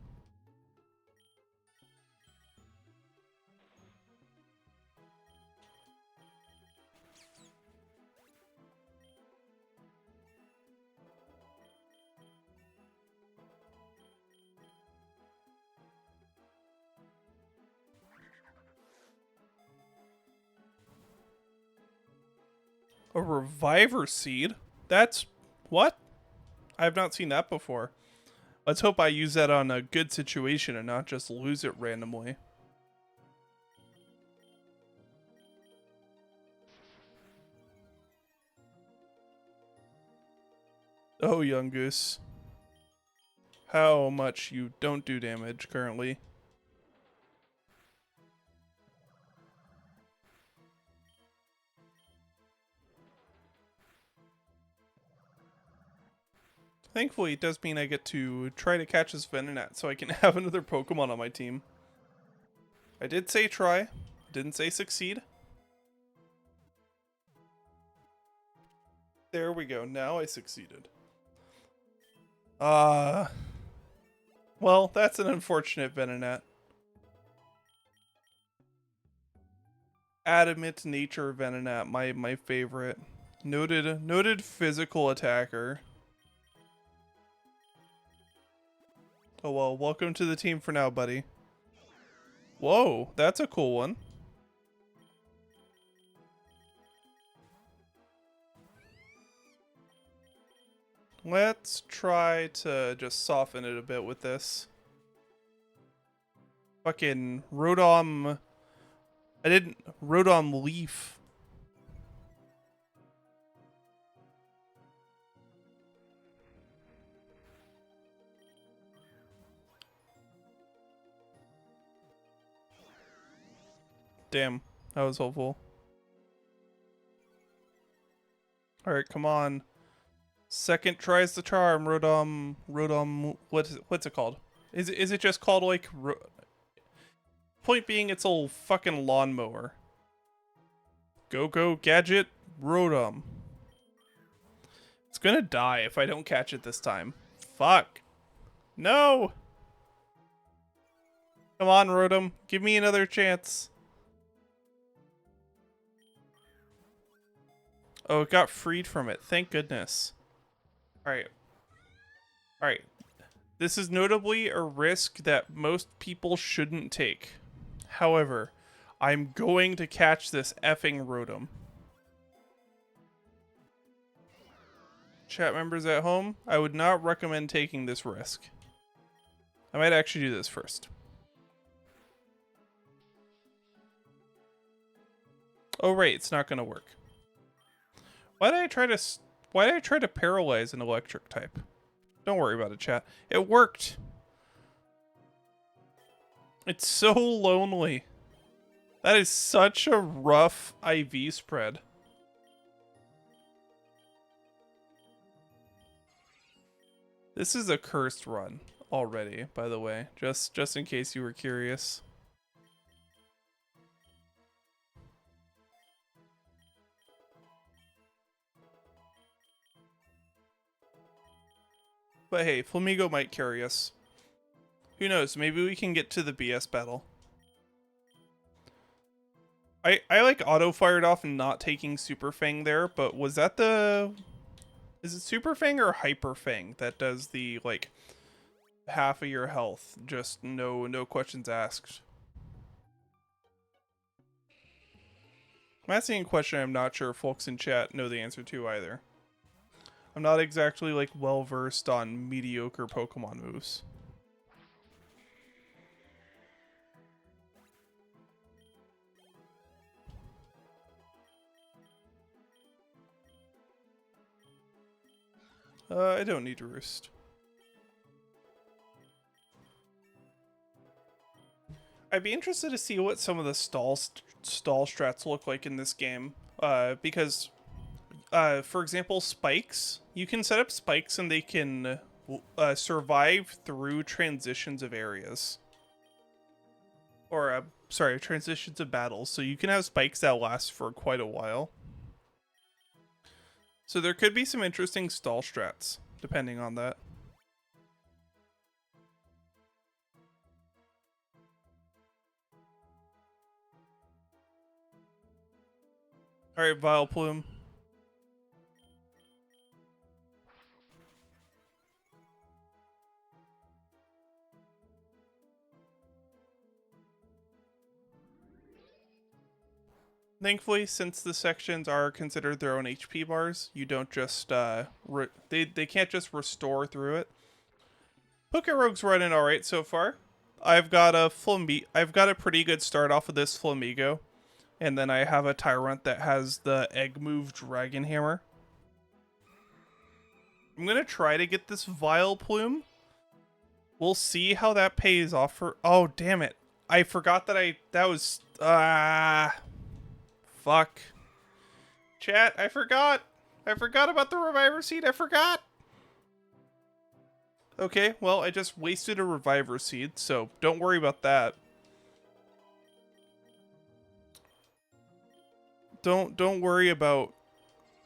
A Reviver Seed? That's... what? I have not seen that before. Let's hope I use that on a good situation and not just lose it randomly. Oh, young goose. How much you don't do damage currently. Thankfully, it does mean I get to try to catch this Venonat so I can have another Pokemon on my team. I did say try, didn't say succeed. There we go, now I succeeded. Well, that's an unfortunate Venonat. Adamant Nature Venonat, my favorite. Noted physical attacker. Oh well, welcome to the team for now, buddy. Whoa, that's a cool one. Let's try to just soften it a bit with this. Fucking Rotom... Rotom Leaf. Damn, that was hopeful. Alright, come on. Second tries the charm, Rotom, what's it called? Is it just called like, point being it's a fucking lawnmower. Go gadget, Rotom. It's gonna die if I don't catch it this time. Fuck. No! Come on, Rotom, give me another chance. Oh, it got freed from it. Thank goodness. Alright. Alright. This is notably a risk that most people shouldn't take. However, I'm going to catch this effing Rotom. Chat members at home, I would not recommend taking this risk. I might actually do this first. Oh right, it's not going to work. Why did I try to paralyze an electric type? Don't worry about it, chat. It worked. It's so lonely. That is such a rough IV spread. This is a cursed run already, by the way, just in case you were curious. But hey, Flamigo might carry us. Who knows, maybe we can get to the BS battle. I like auto fired off and not taking Super Fang there, but was that the... Is it Super Fang or Hyper Fang that does the, like, half of your health? Just no questions asked. I'm asking a question I'm not sure folks in chat know the answer to either. I'm not exactly, like, well-versed on mediocre Pokemon moves. I don't need to roost. I'd be interested to see what some of the stall strats look like in this game. Because, for example, spikes. You can set up spikes and they can survive through transitions of areas. Or, sorry, transitions of battles. So you can have spikes that last for quite a while. So there could be some interesting stall strats, depending on that. Alright, Vileplume. Thankfully, since the sections are considered their own HP bars, you don't just, they can't just restore through it. PokeRogue's running alright so far. I've got a pretty good start off of this Flamigo. And then I have a Tyrant that has the Egg Move Dragon Hammer. I'm gonna try to get this Vileplume. We'll see how that pays off for... Oh, damn it. I forgot that that was... Fuck. Chat, I forgot. I forgot about the Reviver Seed. I forgot. Okay, well, I just wasted a Reviver Seed, so don't worry about that. Don't worry about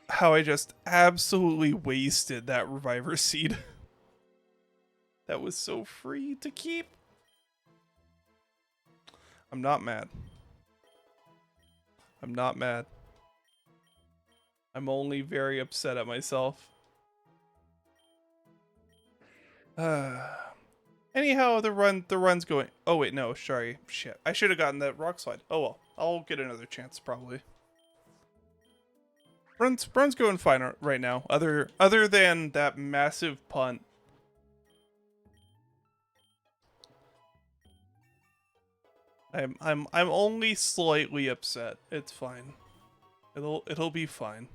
how I just absolutely wasted that Reviver Seed. That was so free to keep. I'm not mad. I'm not mad. I'm only very upset at myself. Anyhow, the run's going... Oh wait, no, sorry. Shit. I should have gotten that Rock Slide. Oh well. I'll get another chance probably. Run's going fine right now. Other than that massive punt. I'm only slightly upset. It's fine. It'll be fine.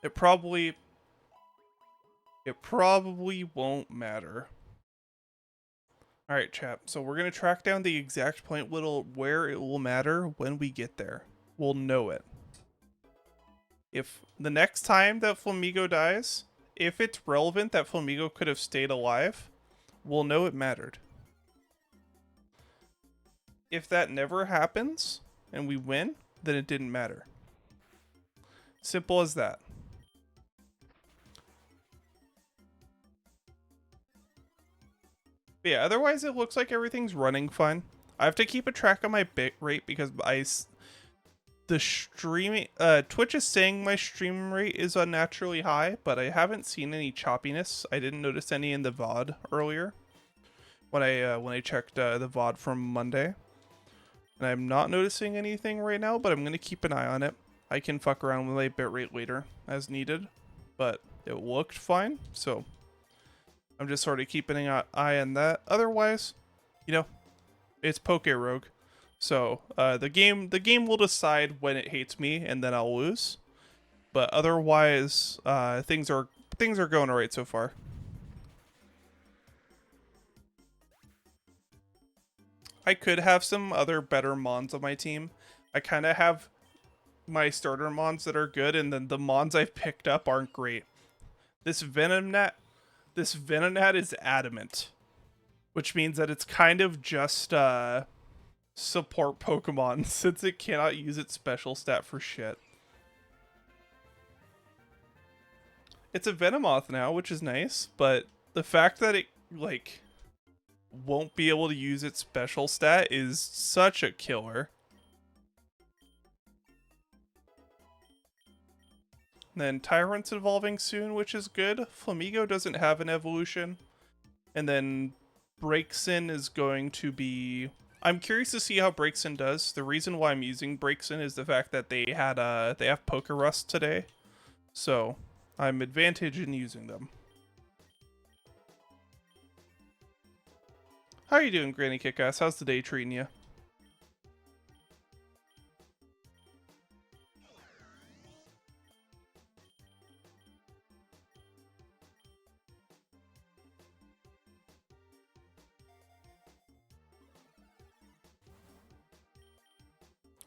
It probably won't matter. Alright, chap. So we're gonna track down the exact point where it will matter when we get there. We'll know it. If the next time that Flamigo dies, if it's relevant that Flamigo could have stayed alive, we'll know it mattered. If that never happens and we win, then it didn't matter. Simple as that. But yeah, otherwise it looks like everything's running fine. I have to keep a track of my bit rate because the streaming Twitch is saying my stream rate is unnaturally high, but I haven't seen any choppiness. I didn't notice any in the VOD earlier when I checked the VOD from Monday. And I'm not noticing anything right now, but I'm going to keep an eye on it. I can fuck around with my bitrate later as needed, but it looked fine, so I'm just sort of keeping an eye on that. Otherwise, you know, it's PokeRogue, so the game will decide when it hates me, and then I'll lose. But otherwise, things are going alright so far. I could have some other better mons on my team. I kind of have my starter mons that are good, and then the mons I've picked up aren't great. This Venonat is adamant, which means that it's kind of just support Pokemon since it cannot use its special stat for shit. It's a Venomoth now, which is nice, but the fact that it like won't be able to use its special stat is such a killer. Then Tyrant's evolving soon, which is good. Flamigo doesn't have an evolution. And then Breaksin is going to be... I'm curious to see how Breaksin does. The reason why I'm using Breaksin is the fact that they have PokeRogue today. So, I'm advantaged in using them. How are you doing, Granny Kickass? How's the day treating you?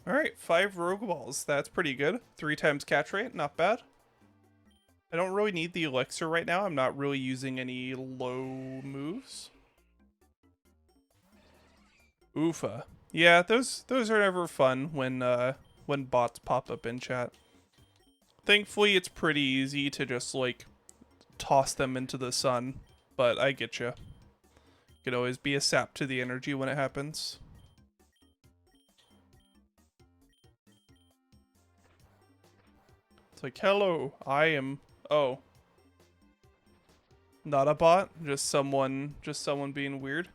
Alright, 5 Rogue Balls. That's pretty good. 3 times catch rate, not bad. I don't really need the elixir right now. I'm not really using any low moves. Oofa. Yeah, those are never fun when bots pop up in chat. Thankfully, it's pretty easy to just like toss them into the sun, but I get you. Could always be a sap to the energy when it happens. It's like, hello, I am... Oh. Not a bot, just someone being weird.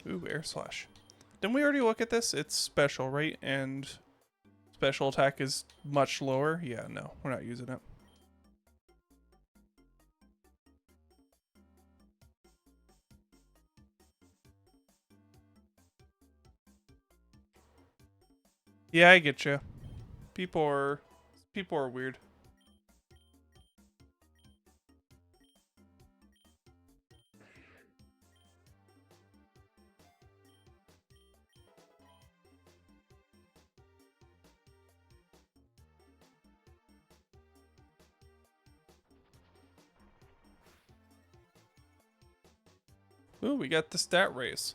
Ooh, air slash. Didn't we already look at this? It's special, right? And special attack is much lower. Yeah, no, we're not using it. Yeah, I get you. People are weird. Ooh, we got the stat raise.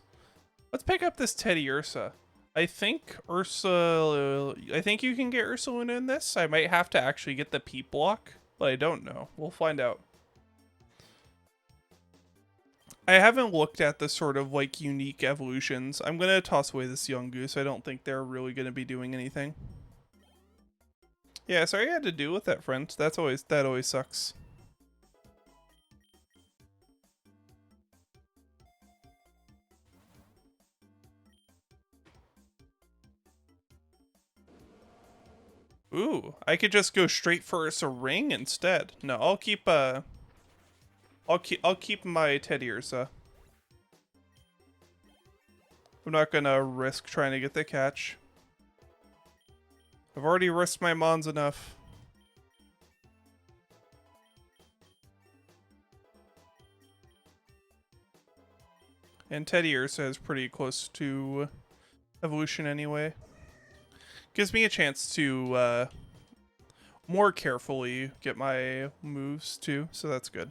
Let's pick up this Teddy Ursa. I think you can get Ursaluna in this. I might have to actually get the Peep block, but I don't know. We'll find out. I haven't looked at the sort of like unique evolutions. I'm gonna toss away this young goose. I don't think they're really gonna be doing anything. Yeah, sorry I had to deal with that, friend. That always sucks. Ooh, I could just go straight for a ring instead. No, I'll keep my Teddy Ursa. I'm not gonna risk trying to get the catch. I've already risked my Mons enough. And Teddy Ursa is pretty close to evolution anyway. Gives me a chance to more carefully get my moves too, so that's good.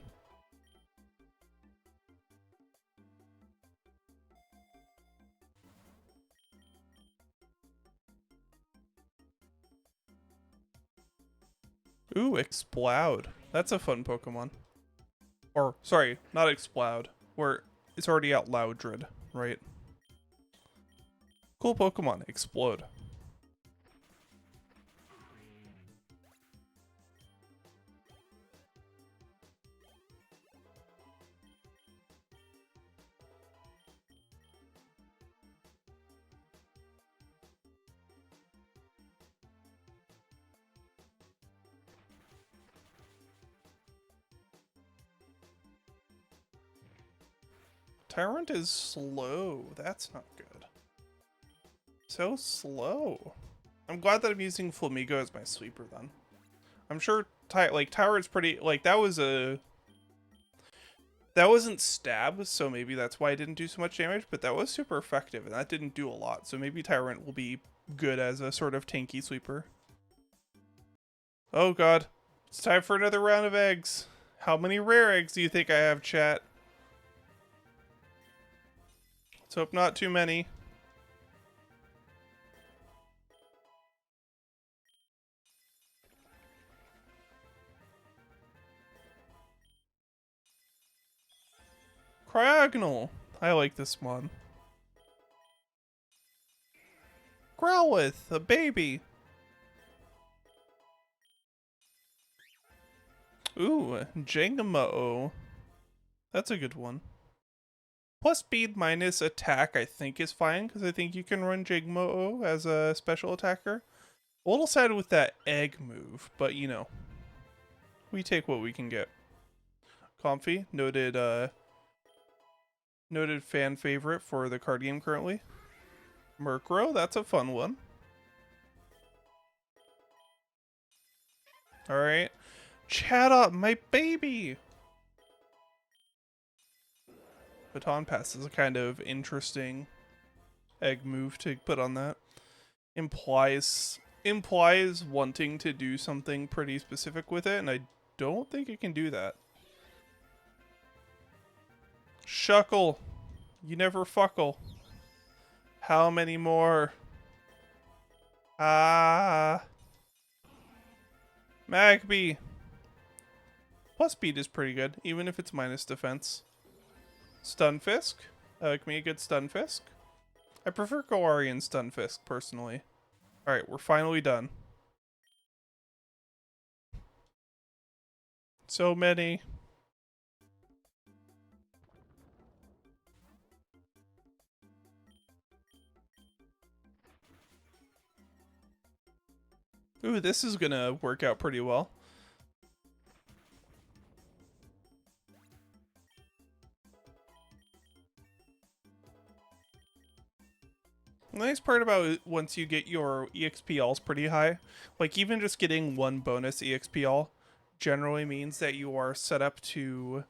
Ooh, Exploud. That's a fun Pokemon. Or, sorry, not Exploud. Where it's already out Loudred, right? Cool Pokemon, Explode. Tyrant is slow. That's not good. So slow. I'm glad that I'm using Flamigo as my sweeper then. I'm sure Tyrant's pretty that wasn't stab, so maybe that's why it didn't do so much damage, but that was super effective and that didn't do a lot. So maybe Tyrant will be good as a sort of tanky sweeper. Oh god. It's time for another round of eggs. How many rare eggs do you think I have, chat? Let's hope not too many. Cryogonal. I like this one. Growlithe, a baby. Ooh, Jangmo. That's a good one. Plus speed minus attack I think is fine, because I think you can run Jangmo as a special attacker. A little sad with that egg move, but you know. We take what we can get. Comfy, noted fan favorite for the card game currently. Murkrow, that's a fun one. Alright. Chatot, my baby! Baton Pass is a kind of interesting egg move to put on that. Implies wanting to do something pretty specific with it, and I don't think it can do that. Shuckle, you never fuckle. How many more? Ah. Magby. Plus speed is pretty good, even if it's minus defense. Stunfisk. Give me a good Stunfisk. I prefer Galarian Stunfisk, personally. Alright, we're finally done. So many. Ooh, this is gonna work out pretty well. The nice part about it, once you get your EXP alls pretty high, like even just getting one bonus EXP all generally means that you are set up to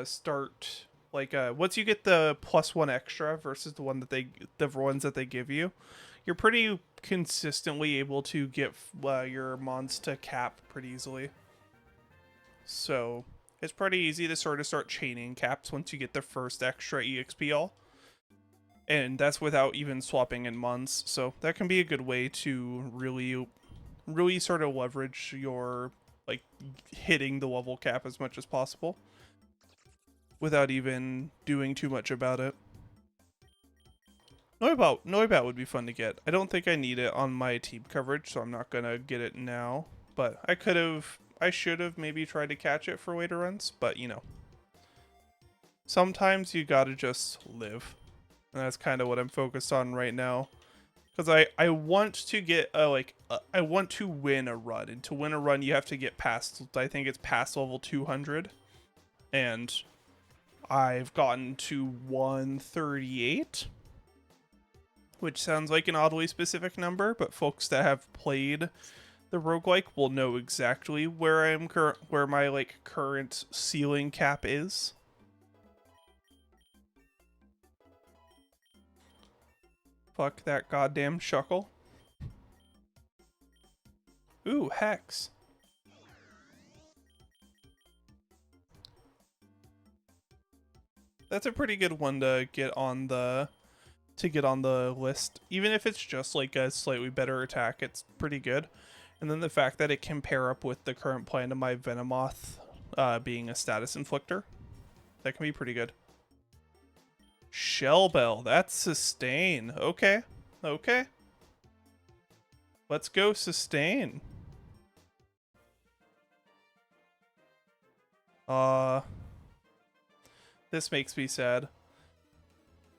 start like once you get the +1 extra versus the ones that they give you, you're pretty consistently able to get your mons to cap pretty easily. So it's pretty easy to sort of start chaining caps once you get the first extra EXP all. And that's without even swapping in mons, so that can be a good way to really sort of leverage your like hitting the level cap as much as possible without even doing too much about it. Noibat would be fun to get. I don't think I need it on my team coverage, so I'm not gonna get it now. But I should have maybe tried to catch it for later runs, but you know. Sometimes you gotta just live. And that's kind of what I'm focused on right now. Because I want to get, I want to win a run. And to win a run, you have to get past, I think it's past level 200. And I've gotten to 138. Which sounds like an oddly specific number, but folks that have played the roguelike will know exactly where where my like current ceiling cap is. Fuck that goddamn Shuckle. Ooh, Hex. That's a pretty good one to get on the list. Even if it's just like a slightly better attack, it's pretty good. And then the fact that it can pair up with the current plan of my Venomoth being a status inflictor, that can be pretty good. Shell Bell, that's sustain. Okay. Okay. Let's go sustain. This makes me sad.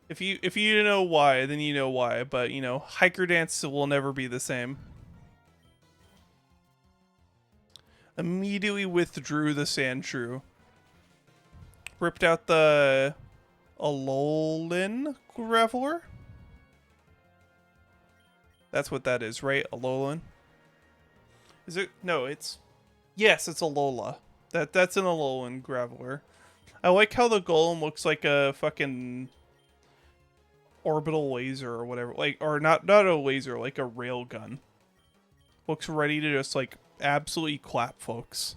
If you know why, then you know why, but you know, Hiker Dance will never be the same. Immediately withdrew the Sandshrew. Ripped out the Alolan Graveler? That's what that is, right? Alolan? Is it? No, it's... Yes, it's Alola. That's an Alolan Graveler. I like how the Golem looks like a fucking orbital laser or whatever. Like, or not a laser, like a rail gun. Looks ready to just, like, absolutely clap folks.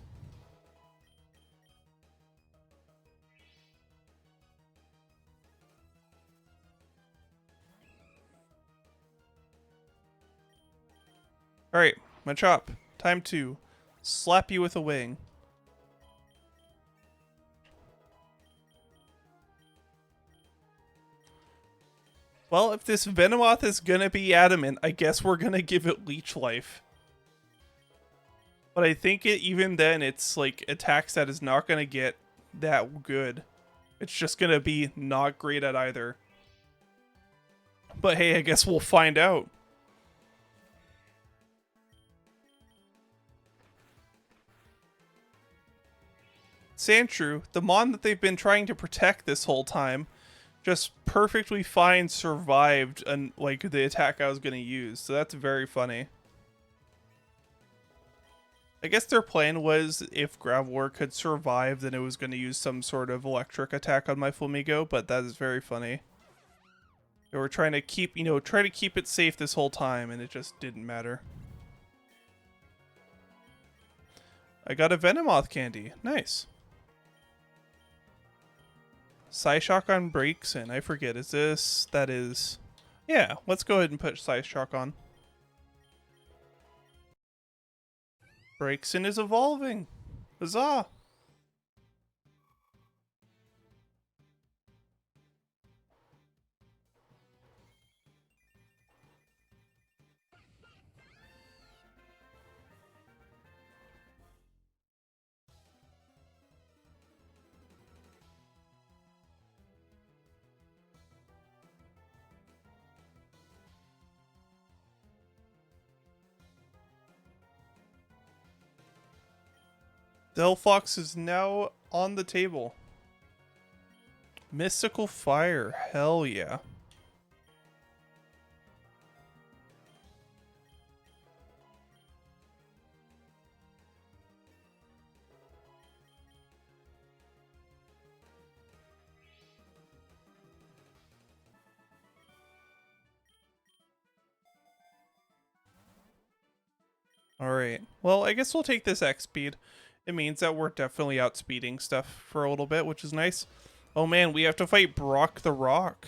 Alright, Machop. Time to slap you with a wing. Well, if this Venomoth is gonna be adamant, I guess we're gonna give it Leech Life. But I think even then, it's like attacks that is not gonna get that good. It's just gonna be not great at either. But hey, I guess we'll find out. Sandshrew, the Mon that they've been trying to protect this whole time, just perfectly fine survived like the attack I was gonna use. So that's very funny. I guess their plan was if Graveler could survive, then it was going to use some sort of electric attack on my Flamigo, but that is very funny. They were trying to keep, try to keep it safe this whole time, and it just didn't matter. I got a Venomoth candy. Nice. Psyshock on breaks in. I forget. Is this? That is. Yeah, let's go ahead and put Psyshock on. Breaksin is evolving. Huzzah! Delphox is now on the table. Mystical Fire. Hell yeah. Alright. Well, I guess we'll take this X speed. It means that we're definitely outspeeding stuff for a little bit, which is nice. Oh man, we have to fight Brock the Rock.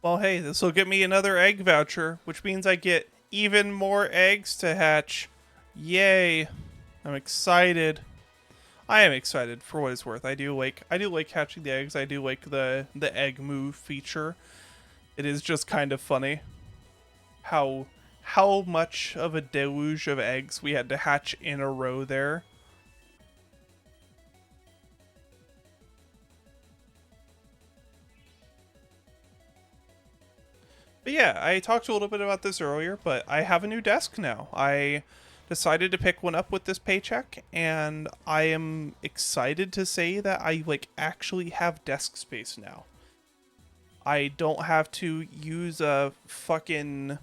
Well, hey, this will get me another egg voucher, which means I get even more eggs to hatch. Yay. I'm excited. I am excited for what it's worth. I do like hatching the eggs. I do like the egg move feature. It is just kind of funny how much of a deluge of eggs we had to hatch in a row there. But yeah, I talked a little bit about this earlier, but I have a new desk now. I decided to pick one up with this paycheck, and I am excited to say that I actually have desk space now. I don't have to use a fucking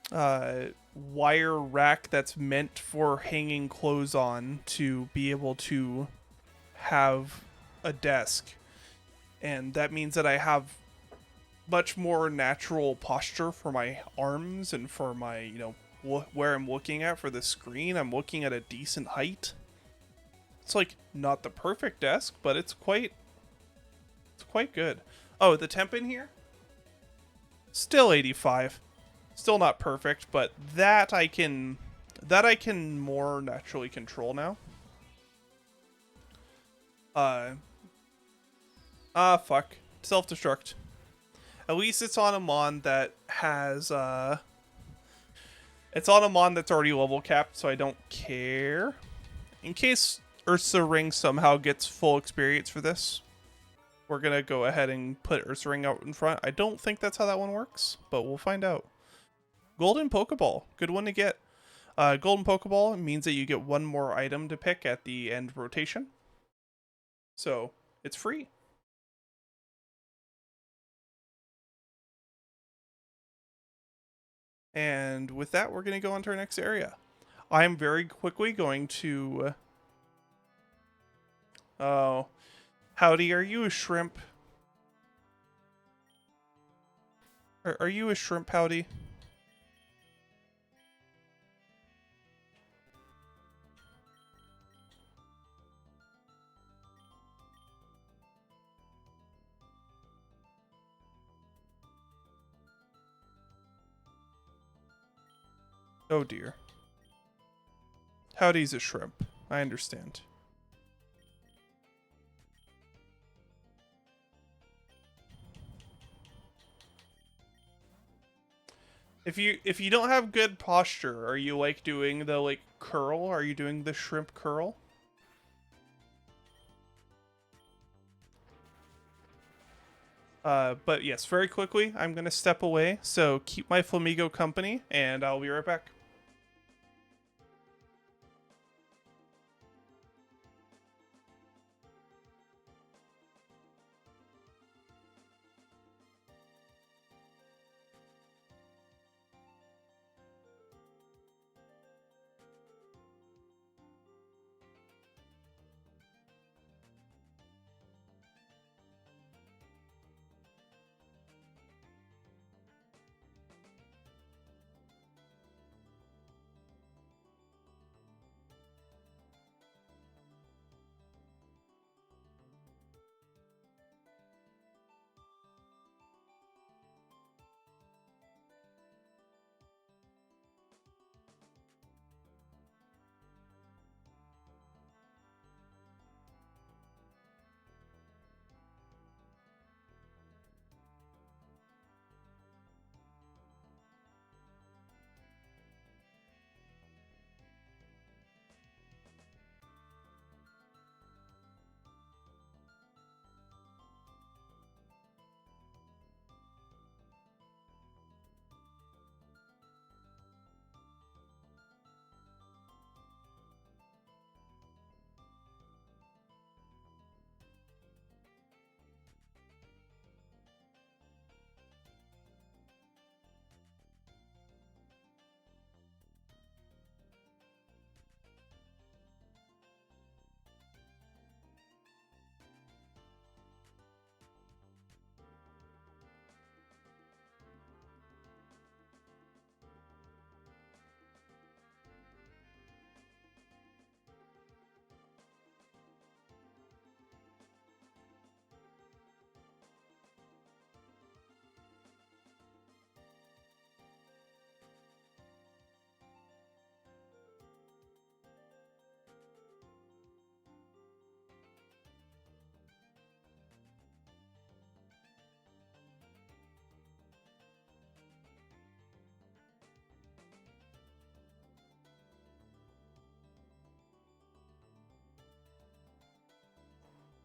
wire rack that's meant for hanging clothes on to be able to have a desk. And that means that I have much more natural posture for my arms and for my, where I'm looking at for the screen. I'm looking at a decent height. It's like not the perfect desk, but it's quite good. Oh, the temp in here? Still 85. Still not perfect, but that I can more naturally control now. Fuck. Self-destruct. At least it's on a Mon that has, it's on a Mon that's already level capped, so I don't care. In case Ursa Ring somehow gets full experience for this, we're gonna go ahead and put Ursa Ring out in front. I don't think that's how that one works, but we'll find out. Golden Pokeball. Good one to get. Golden Pokeball means that you get one more item to pick at the end rotation. So, it's free. And with that, we're going to go on to our next area. I'm very quickly going to... Oh. Howdy, are you a shrimp? Are you a shrimp pouty? Oh dear. Howdy's a shrimp. I understand. If you don't have good posture, are you like doing the like curl? Are you doing the shrimp curl? But yes, very quickly, I'm gonna step away. So keep my Flamigo company, and I'll be right back.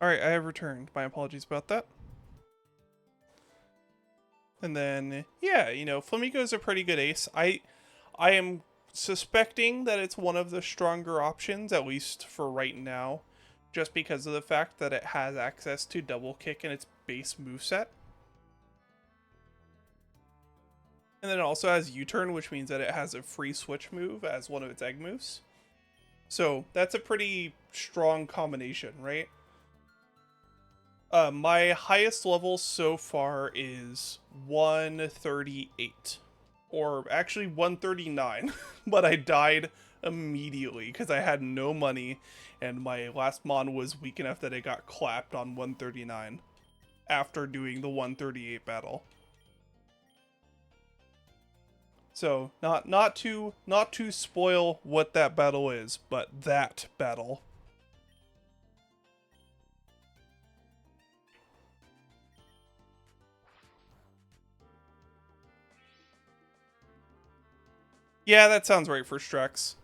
All right, I have returned. My apologies about that. And then, yeah, you know, Flamigo's a pretty good ace. I am suspecting that it's one of the stronger options, at least for right now, just because of the fact that it has access to double kick in its base moveset. And then it also has U-turn, which means that it has a free switch move as one of its egg moves. So that's a pretty strong combination, right? My highest level so far is 138. Or actually 139. But I died immediately because I had no money and my last mon was weak enough that it got clapped on 139 after doing the 138 battle. So not to spoil what that battle is, but that battle. Yeah, that sounds right for Strex.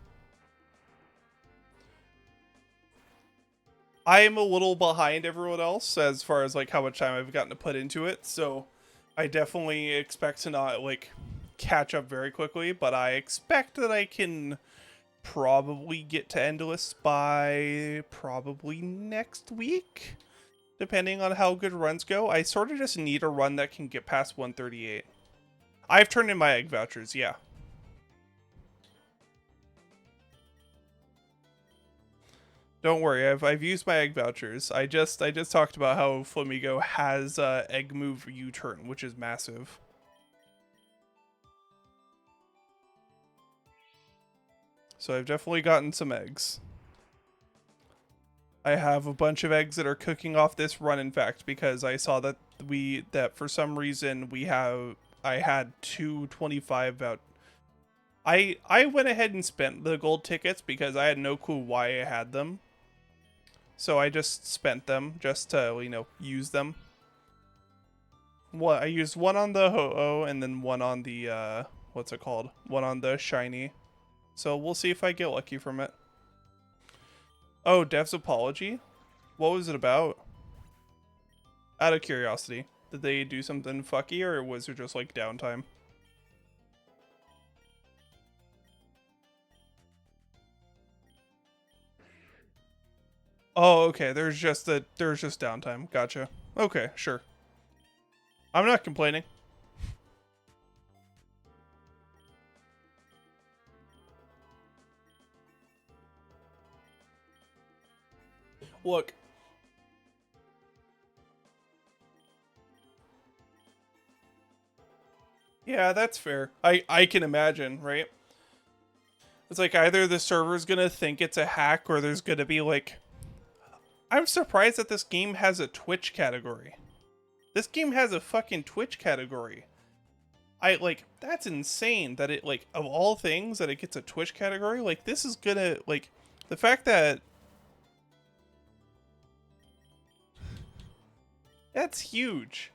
I am a little behind everyone else as far as like how much time I've gotten to put into it, so I definitely expect to not like catch up very quickly, but I expect that I can probably get to Endless by probably next week, depending on how good runs go. I sort of just need a run that can get past 138. I've turned in my egg vouchers, yeah. Don't worry, I've used my egg vouchers. I just talked about how Flamigo has egg move U-turn, which is massive. So I've definitely gotten some eggs. I have a bunch of eggs that are cooking off this run, in fact, because I saw that for some reason I had 225 out. I went ahead and spent the gold tickets because I had no clue why I had them. So I just spent them just to, use them. I used one on the Ho-Oh and then one on the what's it called? One on the shiny. So we'll see if I get lucky from it. Oh, Dev's apology? What was it about? Out of curiosity. Did they do something fucky or was it just like downtime? Oh, okay. There's just downtime. Gotcha. Okay, sure. I'm not complaining. Look. Yeah, that's fair. I can imagine, right? It's like either the server's gonna think it's a hack or there's gonna be like... I'm surprised that this game has a Twitch category. This game has a fucking Twitch category. That's insane that it, like, of all things, that it gets a Twitch category. Like, this is gonna, like, the fact that... That's huge.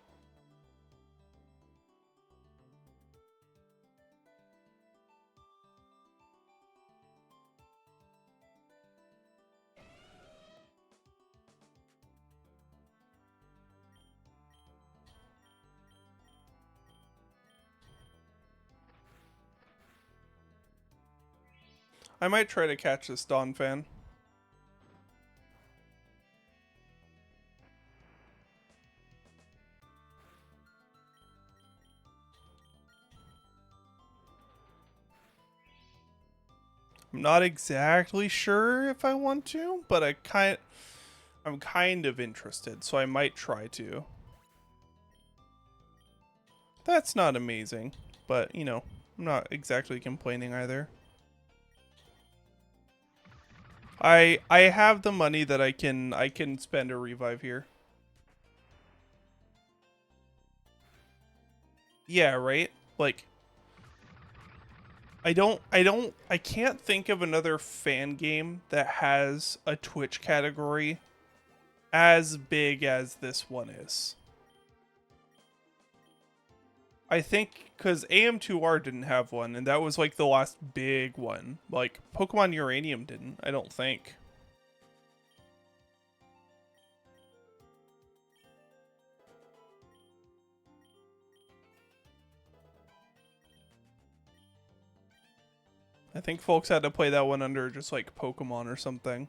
I might try to catch this Dawn fan. I'm not exactly sure if I want to, but I'm kind of interested, so I might try to. That's not amazing, but I'm not exactly complaining either. I have the money that I can spend a revive here. Yeah, right? Like I can't think of another fan game that has a Twitch category as big as this one is. I think because AM2R didn't have one, and that was like the last big one. Like Pokemon Uranium didn't, I don't think. I think folks had to play that one under just like Pokemon or something.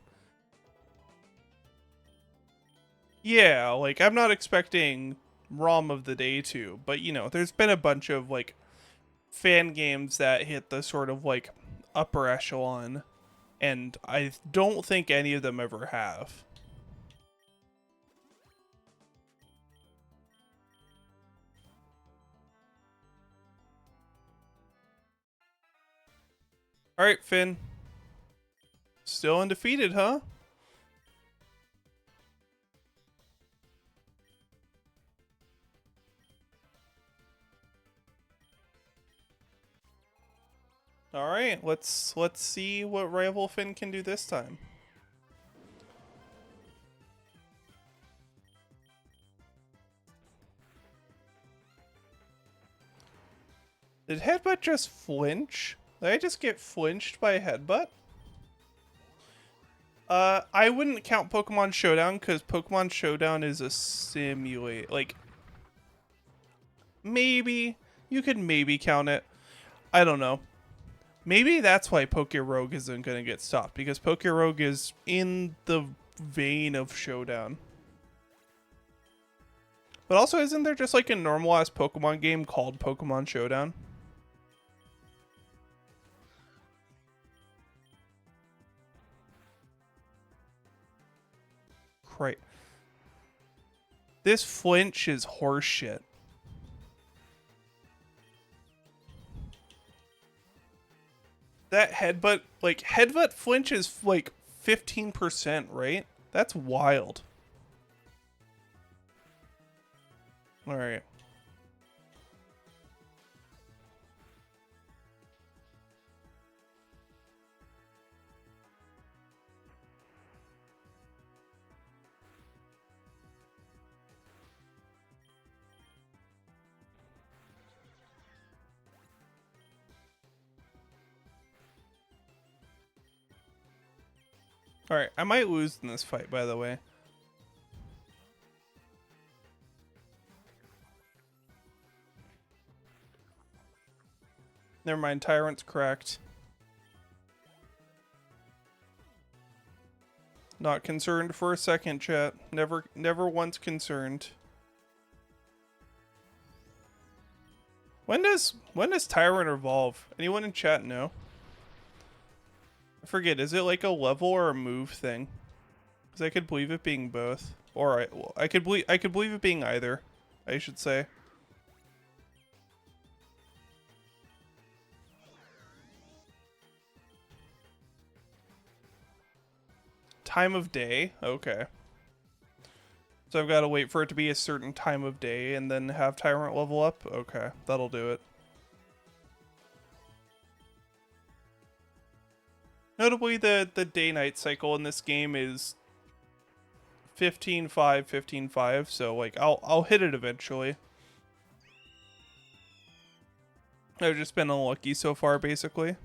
Yeah, like I'm not expecting ROM of the day to, but there's been a bunch of like fan games that hit the sort of like upper echelon, and I don't think any of them ever have. Alright, Finn. Still undefeated, huh? Alright, let's see what rival Finn can do this time. Did Headbutt just flinch? Did I just get flinched by a Headbutt? I wouldn't count Pokemon Showdown because Pokemon Showdown is a simulate. Like, maybe you could maybe count it. I don't know. Maybe that's why PokeRogue isn't going to get stopped, because PokeRogue is in the vein of Showdown. But also, isn't there just like a normal ass Pokemon game called Pokemon Showdown? Right. This flinch is horseshit. That headbutt, like, headbutt flinch is like 15%, right? That's wild. Alright. Alright, I might lose in this fight, by the way. Never mind, Tyrant's cracked. Not concerned for a second, chat. Never once concerned. When does Tyrant evolve? Anyone in chat know? I forget, is it like a level or a move thing? Because I could believe it being both. Or I could believe it being either, I should say. Time of day? Okay. So I've got to wait for it to be a certain time of day and then have Tyrant level up? Okay, that'll do it. Notably, the day-night cycle in this game is 15-5, 15-5, so like I'll hit it eventually. I've just been unlucky so far, basically.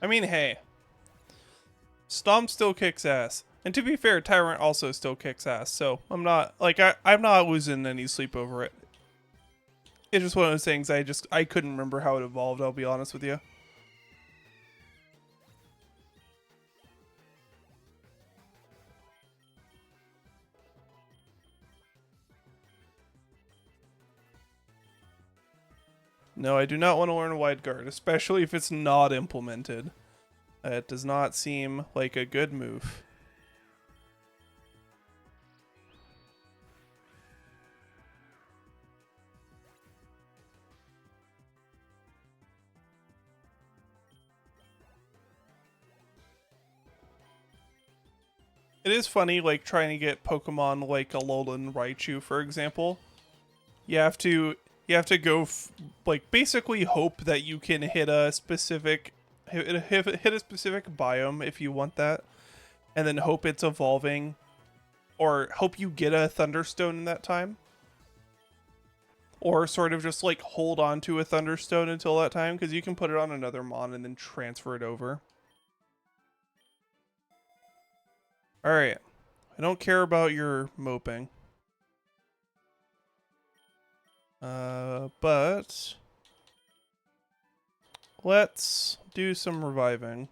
I mean, hey. Stomp still kicks ass. And to be fair, Tyrant also still kicks ass, so I'm not, like, I'm not losing any sleep over it. It's just one of those things I couldn't remember how it evolved, I'll be honest with you. No, I do not want to learn Wide Guard, especially if it's not implemented. It does not seem like a good move. It is funny, like, trying to get Pokemon like Alolan Raichu, for example. You have to go, like, basically hope that you can hit a specific hit a specific biome if you want that, and then hope it's evolving, or hope you get a Thunderstone in that time, or sort of just like hold on to a Thunderstone until that time, because you can put it on another Mon and then transfer it over. All right, I don't care about your moping. But let's do some reviving.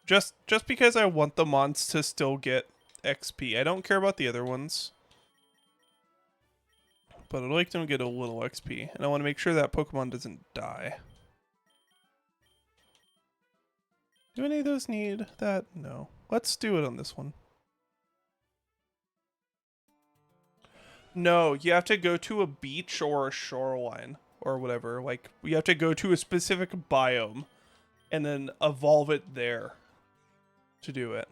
Just because I want the mons to still get XP. I don't care about the other ones. But I'd like them to get a little XP. And I want to make sure that Pokemon doesn't die. Do any of those need that? No. Let's do it on this one. No, you have to go to a beach or a shoreline or whatever. Like, you have to go to a specific biome and then evolve it there to do it.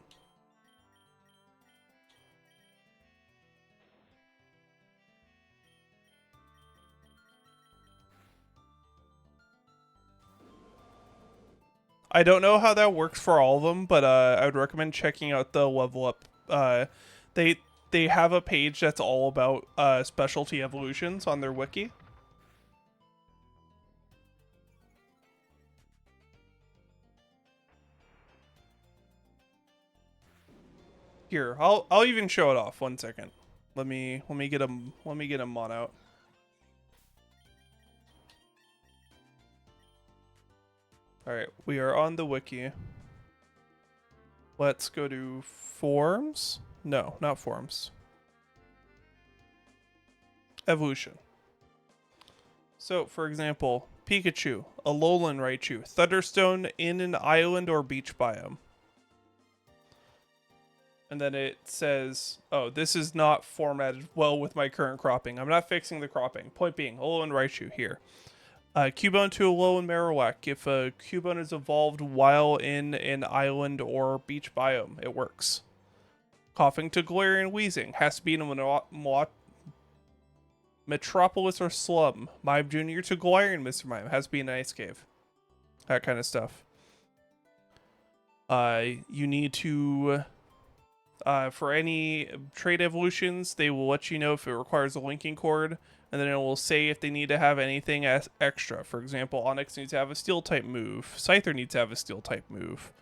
I don't know how that works for all of them, but I would recommend checking out the level up. They have a page that's all about specialty evolutions on their wiki. Here, I'll even show it off. 1 second. Let me get a mon out. Alright, we are on the wiki. Let's go to forms. No, not forms. Evolution. So, for example, Pikachu, Alolan Raichu, Thunderstone in an island or beach biome. And then it says, oh, this is not formatted well with my current cropping. I'm not fixing the cropping. Point being, Alolan Raichu here. Cubone to Alolan Marowak. If a Cubone is evolved while in an island or beach biome, it works. Coughing to Galarian Wheezing. Has to be in a Metropolis or Slum. Mime Jr. to Galarian Mr. Mime. Has to be in an ice cave. That kind of stuff. You need to... for any trait evolutions, they will let you know if it requires a linking cord, and then it will say if they need to have anything as extra. For example, Onyx needs to have a steel type move. Scyther needs to have a steel type move.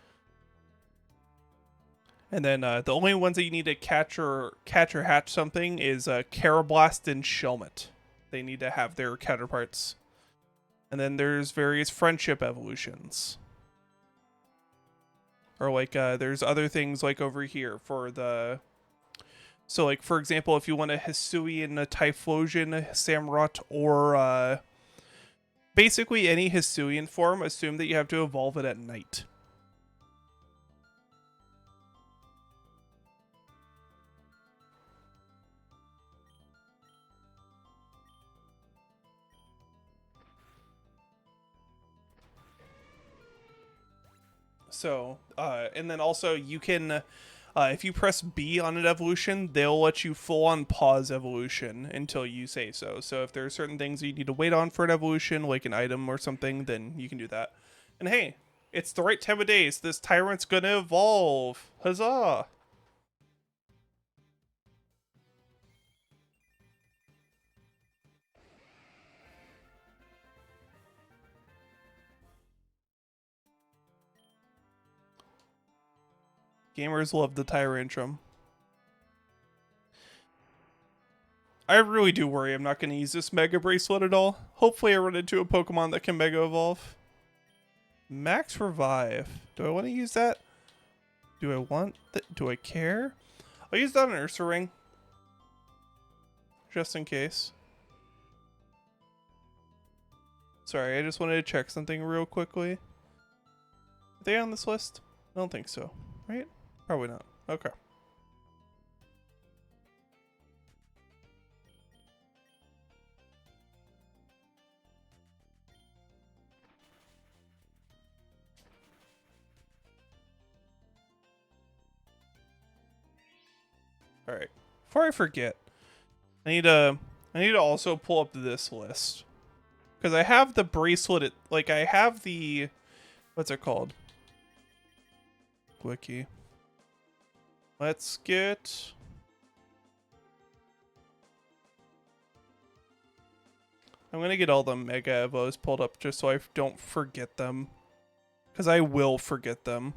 And then the only ones that you need to catch or hatch something is Carablast and Shelmet. They need to have their counterparts. And then there's various friendship evolutions. Or like there's other things like over here for the... So like for example, if you want a Hisuian, a Typhlosion, Samurott, or basically any Hisuian form, assume that you have to evolve it at night. So, and then also you can, if you press B on an evolution, they'll let you full on pause evolution until you say so. So if there are certain things that you need to wait on for an evolution, like an item or something, then you can do that. And hey, it's the right time of day, so this tyrant's gonna evolve. Huzzah! Gamers love the Tyrantrum. I really do worry I'm not going to use this Mega Bracelet at all. Hopefully I run into a Pokemon that can Mega Evolve. Max Revive. Do I want to use that? Do I want that? Do I care? I'll use that on Ursaring. Just in case. Sorry, I just wanted to check something real quickly. Are they on this list? I don't think so. Right? Probably not. Okay. Alright. Before I forget, I need to also pull up this list. Because I have the bracelet, I have the... What's it called? Wiki. Let's get... I'm going to get all the Mega Evos pulled up just so I don't forget them. Because I will forget them.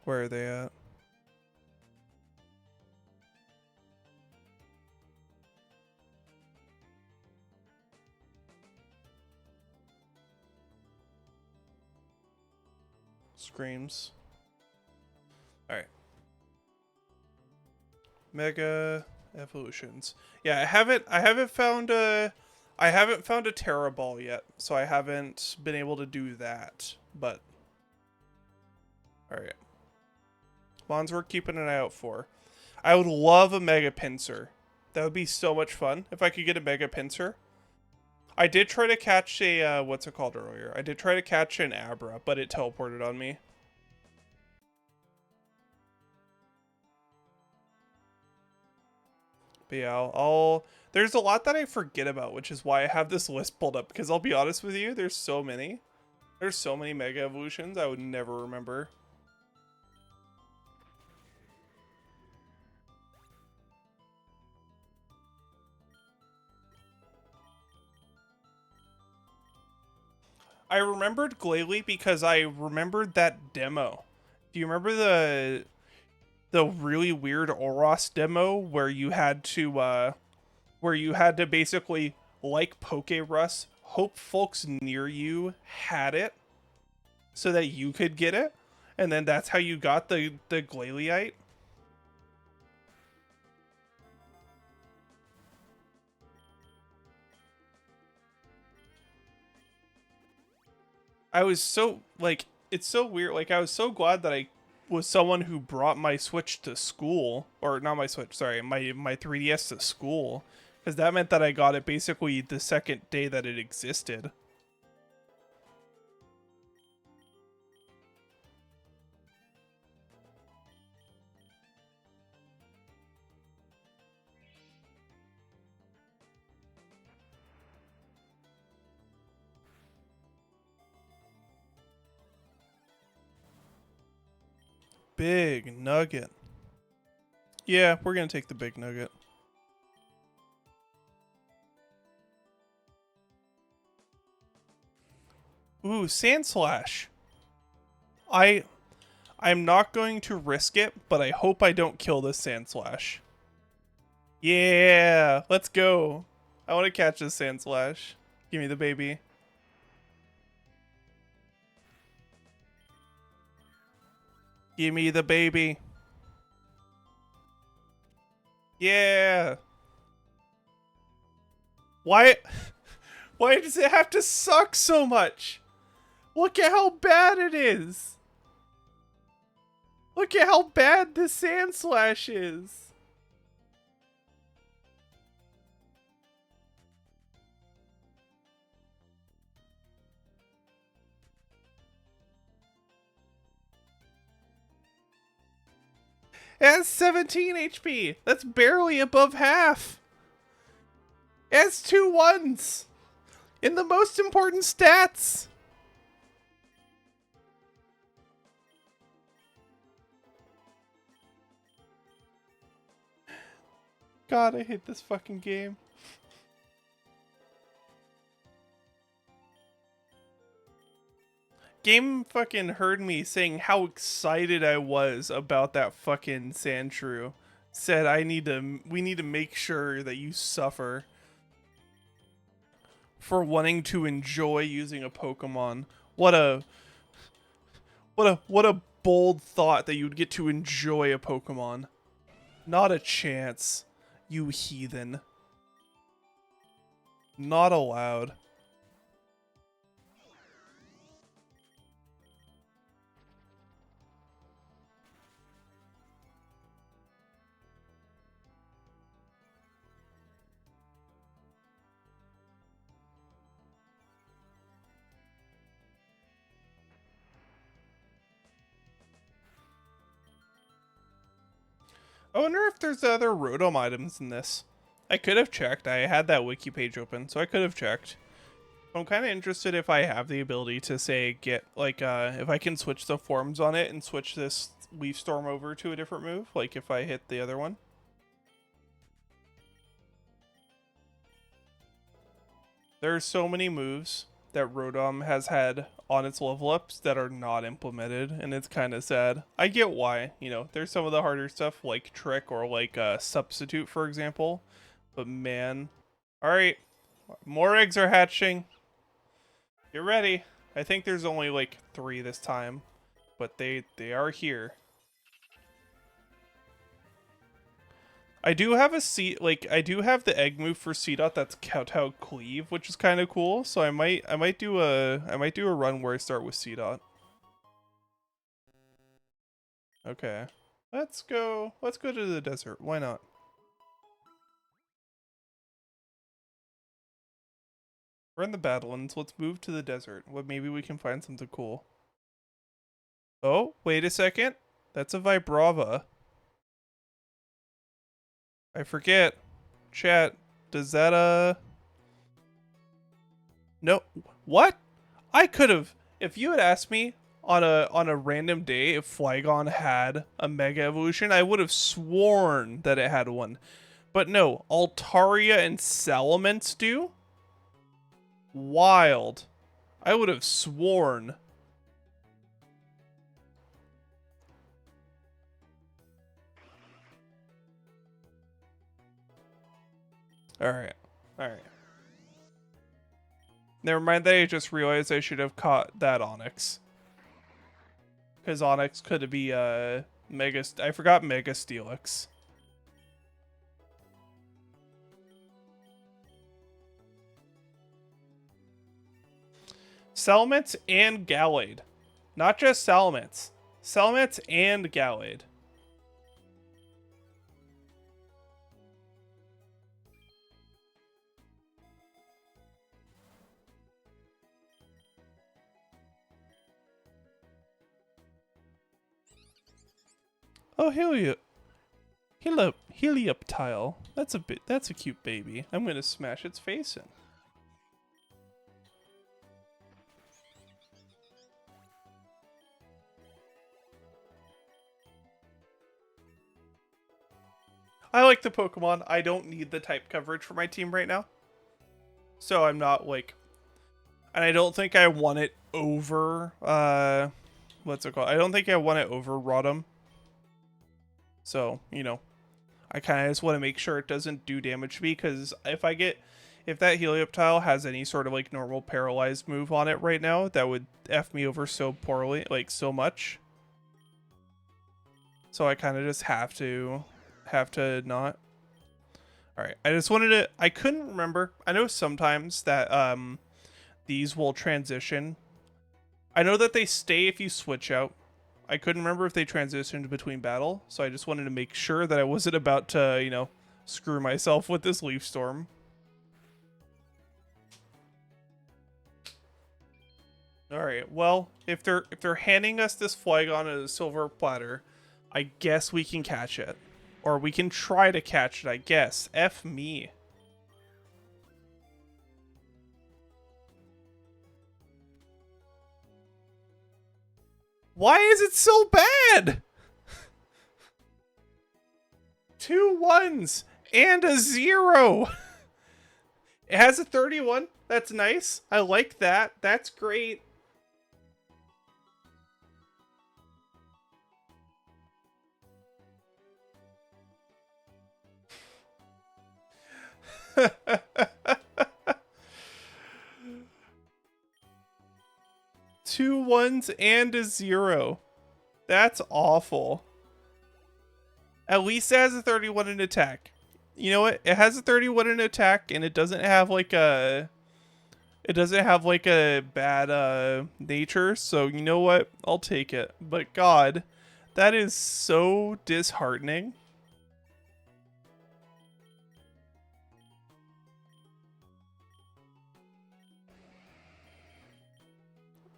Where are they at? Screams. Alright. Mega evolutions. Yeah, I haven't found a Terra Ball yet, so I haven't been able to do that. But alright. Ones we're keeping an eye out for. I would love a Mega Pinsir. That would be so much fun if I could get a Mega Pinsir. I did try to catch a, what's it called earlier? I did try to catch an Abra, but it teleported on me. But yeah, there's a lot that I forget about, which is why I have this list pulled up, because I'll be honest with you, there's so many. There's so many Mega Evolutions I would never remember. I remembered Glalie because I remembered that demo. Do you remember the really weird Oros demo where you had to basically, like PokeRogue, hope folks near you had it so that you could get it, and then that's how you got the Glalie. I was so like, it's so weird. Like, I was so glad that I was someone who brought my Switch to school, or not my Switch, sorry, my 3DS to school, because that meant that I got it basically the second day that it existed. Big nugget. Yeah, we're gonna take the big nugget. Ooh, Sand Slash. I'm not going to risk it, but I hope I don't kill this Sand Slash. Yeah, let's go. I want to catch this Sand Slash. Give me the baby. Give me the baby. Yeah. Why? Why does it have to suck so much? Look at how bad it is. Look at how bad this Sand Slash is. It has 17 HP. That's barely above half. It has 2 1s in the most important stats. God, I hate this fucking game. Game fucking heard me saying how excited I was about that fucking Sandshrew. Said we need to make sure that you suffer for wanting to enjoy using a Pokemon. What a bold thought that you'd get to enjoy a Pokemon. Not a chance, you heathen. Not allowed. I wonder if there's other Rotom items in this. I could have checked. I had that wiki page open, so I could have checked. I'm kind of interested if I have the ability to, say, get, like, if I can switch the forms on it and switch this Leaf Storm over to a different move, like if I hit the other one. There's so many moves that Rotom has had on its level ups that are not implemented, and it's kind of sad. I get why, you know, there's some of the harder stuff like Trick or like Substitute, for example, but man. Alright, more eggs are hatching. Get ready. I think there's only like 3 this time, but they are here. I do have I do have the egg move for Seedot that's Kowtow Cleave, which is kind of cool. So I might do a run where I start with Seedot. Okay. Let's go to the desert. Why not? We're in the Badlands. Let's move to the desert. Well, maybe we can find something cool. Oh, wait a second. That's a Vibrava. I forget. Chat, does that no, what? I could have, if you had asked me on a random day if Flygon had a Mega Evolution, I would have sworn that it had one. But no, Altaria and Salamence do? Wild. I would have sworn. Alright. Alright. Never mind that I just realized I should have caught that Onyx. Because Onyx could be Mega... I forgot Mega Steelix. Salamence and Gallade. Not just Salamence. Salamence and Gallade. Oh, Helioptile. That's a cute baby. I'm gonna smash its face in. I like the Pokemon. I don't need the type coverage for my team right now. So I'm not like... And I don't think I want it over... what's it called? I don't think I want it over Rotom. So, you know, I kind of just want to make sure it doesn't do damage to me, because if that Helioptile has any sort of like normal paralyzed move on it right now, that would F me over so poorly, like so much. So I kind of just have to not. All right, I just wanted to, I couldn't remember. I know sometimes that these will transition. I know that they stay if you switch out. I couldn't remember if they transitioned between battle, so I just wanted to make sure that I wasn't about to, you know, screw myself with this Leaf Storm. All right, well, if they're handing us this Flygon as a silver platter, I guess we can catch it. Or we can try to catch it, I guess. F me. Why is it so bad? 2 1s and a 0. It has a 31. That's nice. I like that. That's great. Two 1s and a 0. That's awful. At least it has a 31 in attack. You know what? It has a 31 in attack, and it doesn't have like a... It doesn't have like a bad nature, so you know what? I'll take it. But God, that is so disheartening.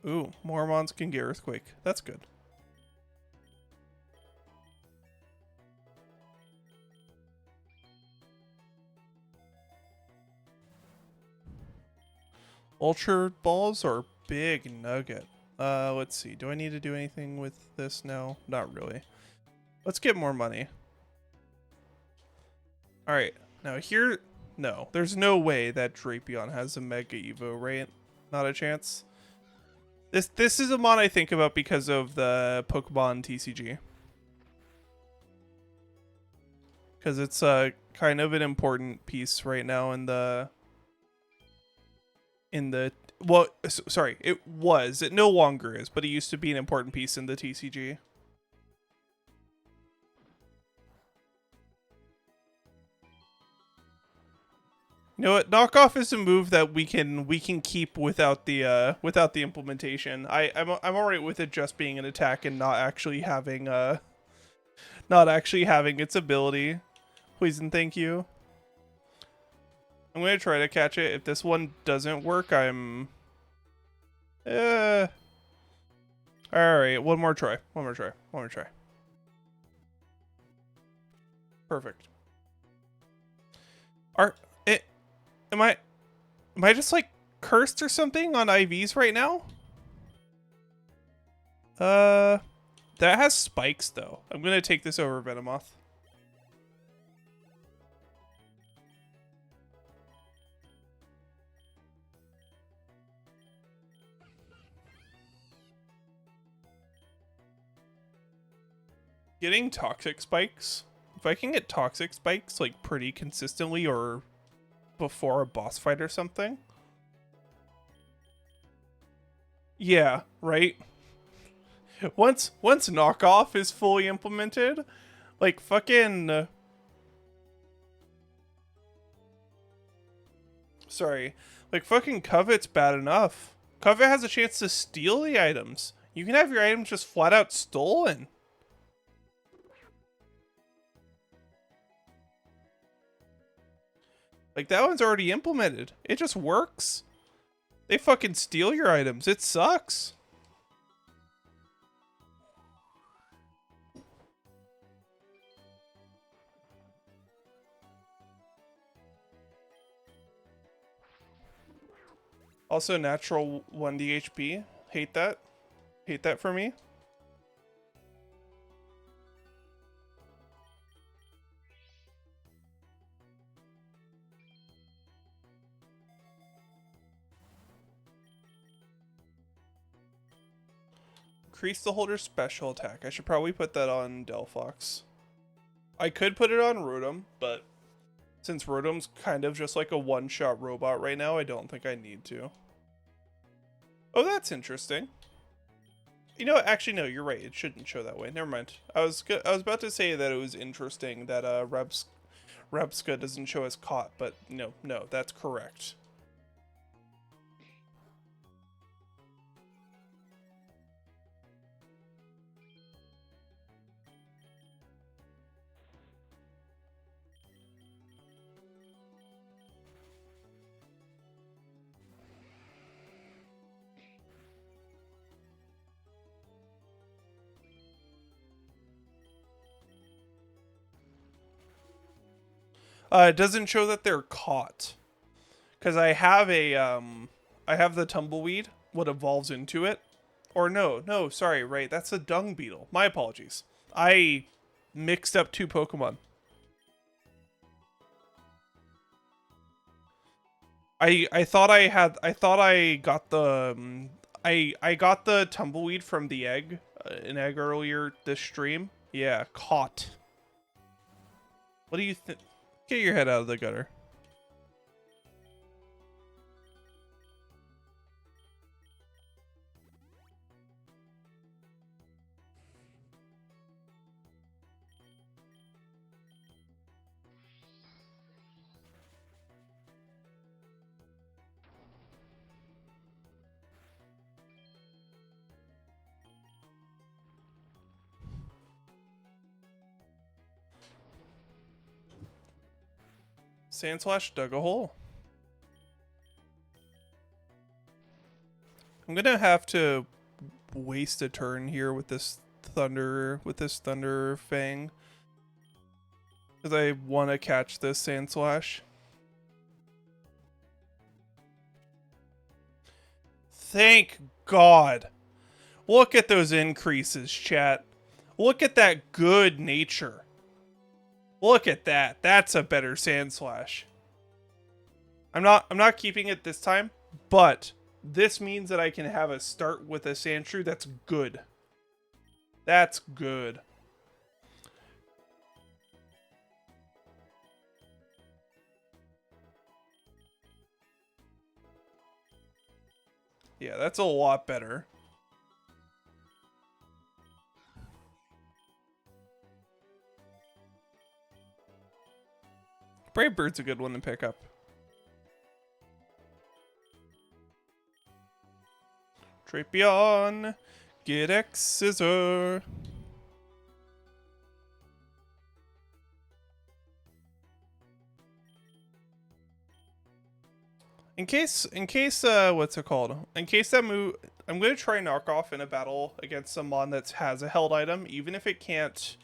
Ooh, Mormons can get Earthquake. That's good. Ultra Balls or Big Nugget? Let's see. Do I need to do anything with this now? Not really. Let's get more money. Alright, now here... No, there's no way that Drapion has a Mega Evo, right? Not a chance. This is a mod I think about because of the Pokemon TCG. Because it's kind of an important piece right now in the... Well, sorry, it was. It no longer is, but it used to be an important piece in the TCG. You know what? Knockoff is a move that we can keep without the implementation. I'm alright with it just being an attack and not actually having its ability. Please and thank you. I'm gonna try to catch it. If this one doesn't work, I'm... Alright, one more try. Perfect. Am I just like cursed or something on IVs right now? That has spikes though. I'm gonna take this over Venomoth. Getting toxic spikes. If I can get toxic spikes like pretty consistently or before a boss fight or something, Yeah, right? Once knockoff is fully implemented, like fucking sorry, like fucking Covet's bad enough. Covet has a chance to steal the items. You can have your items just flat out stolen. Like that one's already implemented. It just works. They fucking steal your items. It sucks. Also, natural 1D HP. Hate that. Hate that for me. Increase the holder's special attack. I should probably put that on Delphox. I could put it on Rotom, but since Rotom's kind of just like a one-shot robot right now, I don't think I need to. Oh, that's interesting. You know what? Actually, no, you're right. It shouldn't show that way. Never mind. I was about to say that it was interesting that Repska doesn't show as caught, but no, that's correct. It doesn't show that they're caught. Because I have I have the tumbleweed, what evolves into it. Or no, sorry, right, that's a dung beetle. My apologies. I mixed up two Pokemon. I thought I got the I got the tumbleweed from the egg, an egg earlier this stream. Yeah, caught. What do you think? Get your head out of the gutter. Sandslash dug a hole. I'm gonna have to waste a turn here with this thunder fang, because I want to catch this Sandslash. Thank God. Look at those increases, chat. Look at that good nature. Look at that. That's a better Sandslash. I'm not keeping it this time, but this means that I can have a start with a Sandshrew that's good. That's good. Yeah, that's a lot better. Brave Bird's a good one to pick up. Drapion, get X Scissor. In case, what's it called? In case that move, I'm gonna try knockoff in a battle against someone that has a held item, even if it can't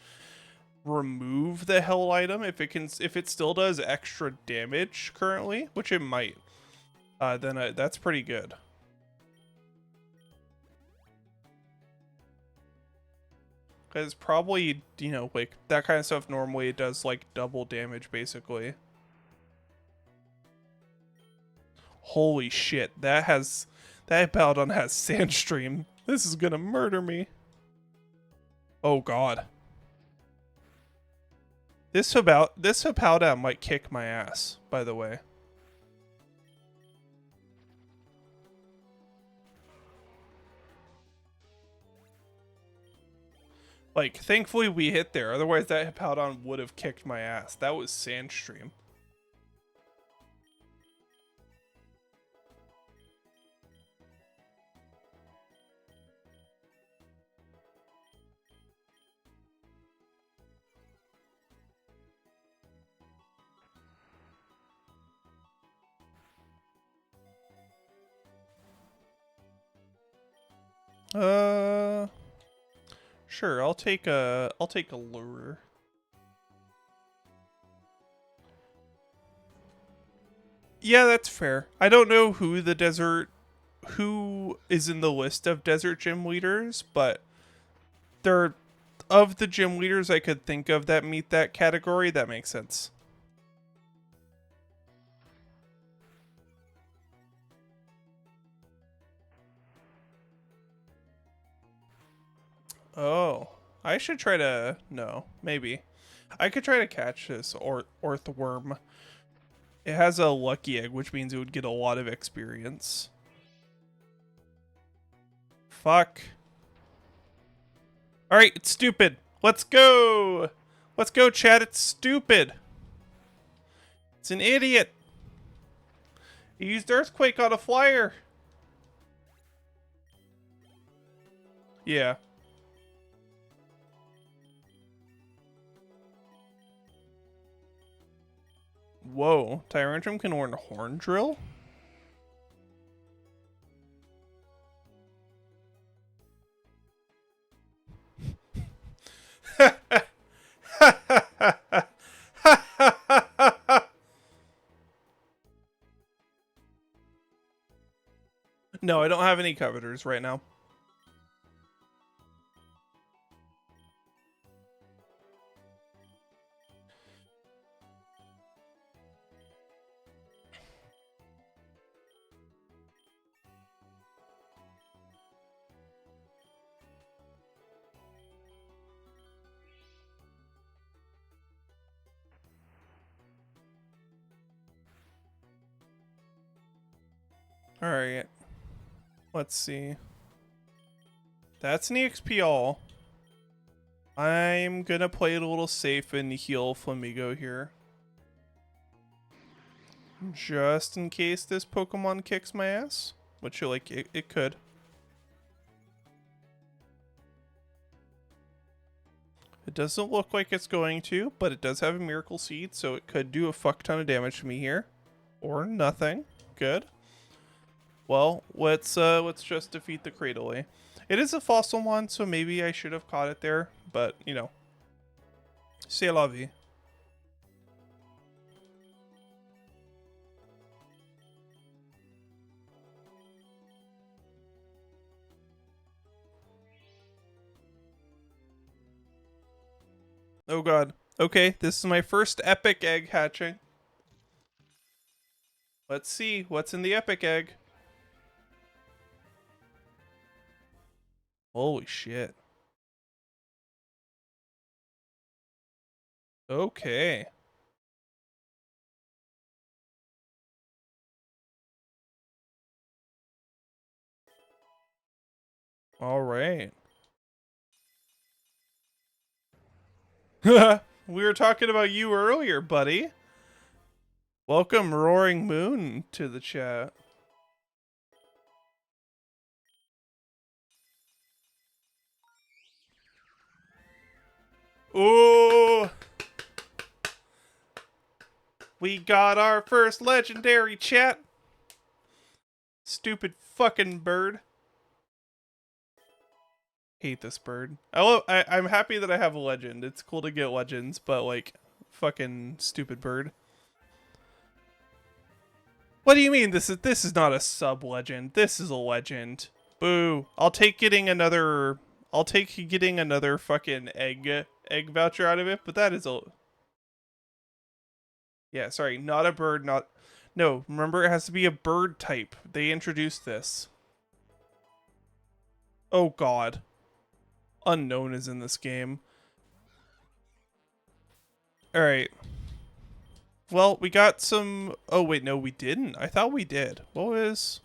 remove the held item. If it still does extra damage currently, which it might, then that's pretty good. Because probably, you know, like that kind of stuff normally does like double damage basically. Holy shit, that Battledon has Sandstream. This is gonna murder me. Oh god. This Hippowdon might kick my ass, by the way. Like, thankfully we hit there. Otherwise, that Hippowdon would have kicked my ass. That was Sandstream. Sure. I'll take a lure. Yeah, that's fair. I don't know who is in the list of desert gym leaders, but they're of the gym leaders I could think of that meet that category. That makes sense. Oh, I should try to, no, maybe. I could try to catch this orthworm. It has a lucky egg, which means it would get a lot of experience. Fuck. Alright, it's stupid. Let's go. Let's go, chat. It's stupid. It's an idiot. He used Earthquake on a flyer. Yeah. Whoa. Tyrantrum can learn Horn Drill? No, I don't have any coveters right now. Alright. Let's see. That's an EXP all. I'm gonna play it a little safe and heal Flamigo here. Just in case this Pokemon kicks my ass. Which, like, it could. It doesn't look like it's going to, but it does have a Miracle Seed, so it could do a fuck ton of damage to me here. Or nothing. Good. Well, let's just defeat the Cradle. It is a fossil one, so maybe I should have caught it there, but, you know. C'est la vie. Oh god. Okay, this is my first epic egg hatching. Let's see what's in the epic egg. Holy shit. Okay. All right. We were talking about you earlier, buddy. Welcome, Roaring Moon, to the chat. Ooh! We got our first legendary, chat. Stupid fucking bird. Hate this bird. I'm happy that I have a legend. It's cool to get legends, but like, fucking stupid bird. What do you mean this is not a sub legend? This is a legend. Boo. I'll take getting another fucking egg voucher out of it, but that is a, yeah, sorry, not a bird, no, remember it has to be a bird type. They introduced this. Oh god. Unknown is in this game. Alright. Well, we got some... Oh, wait, no, we didn't. I thought we did. What was...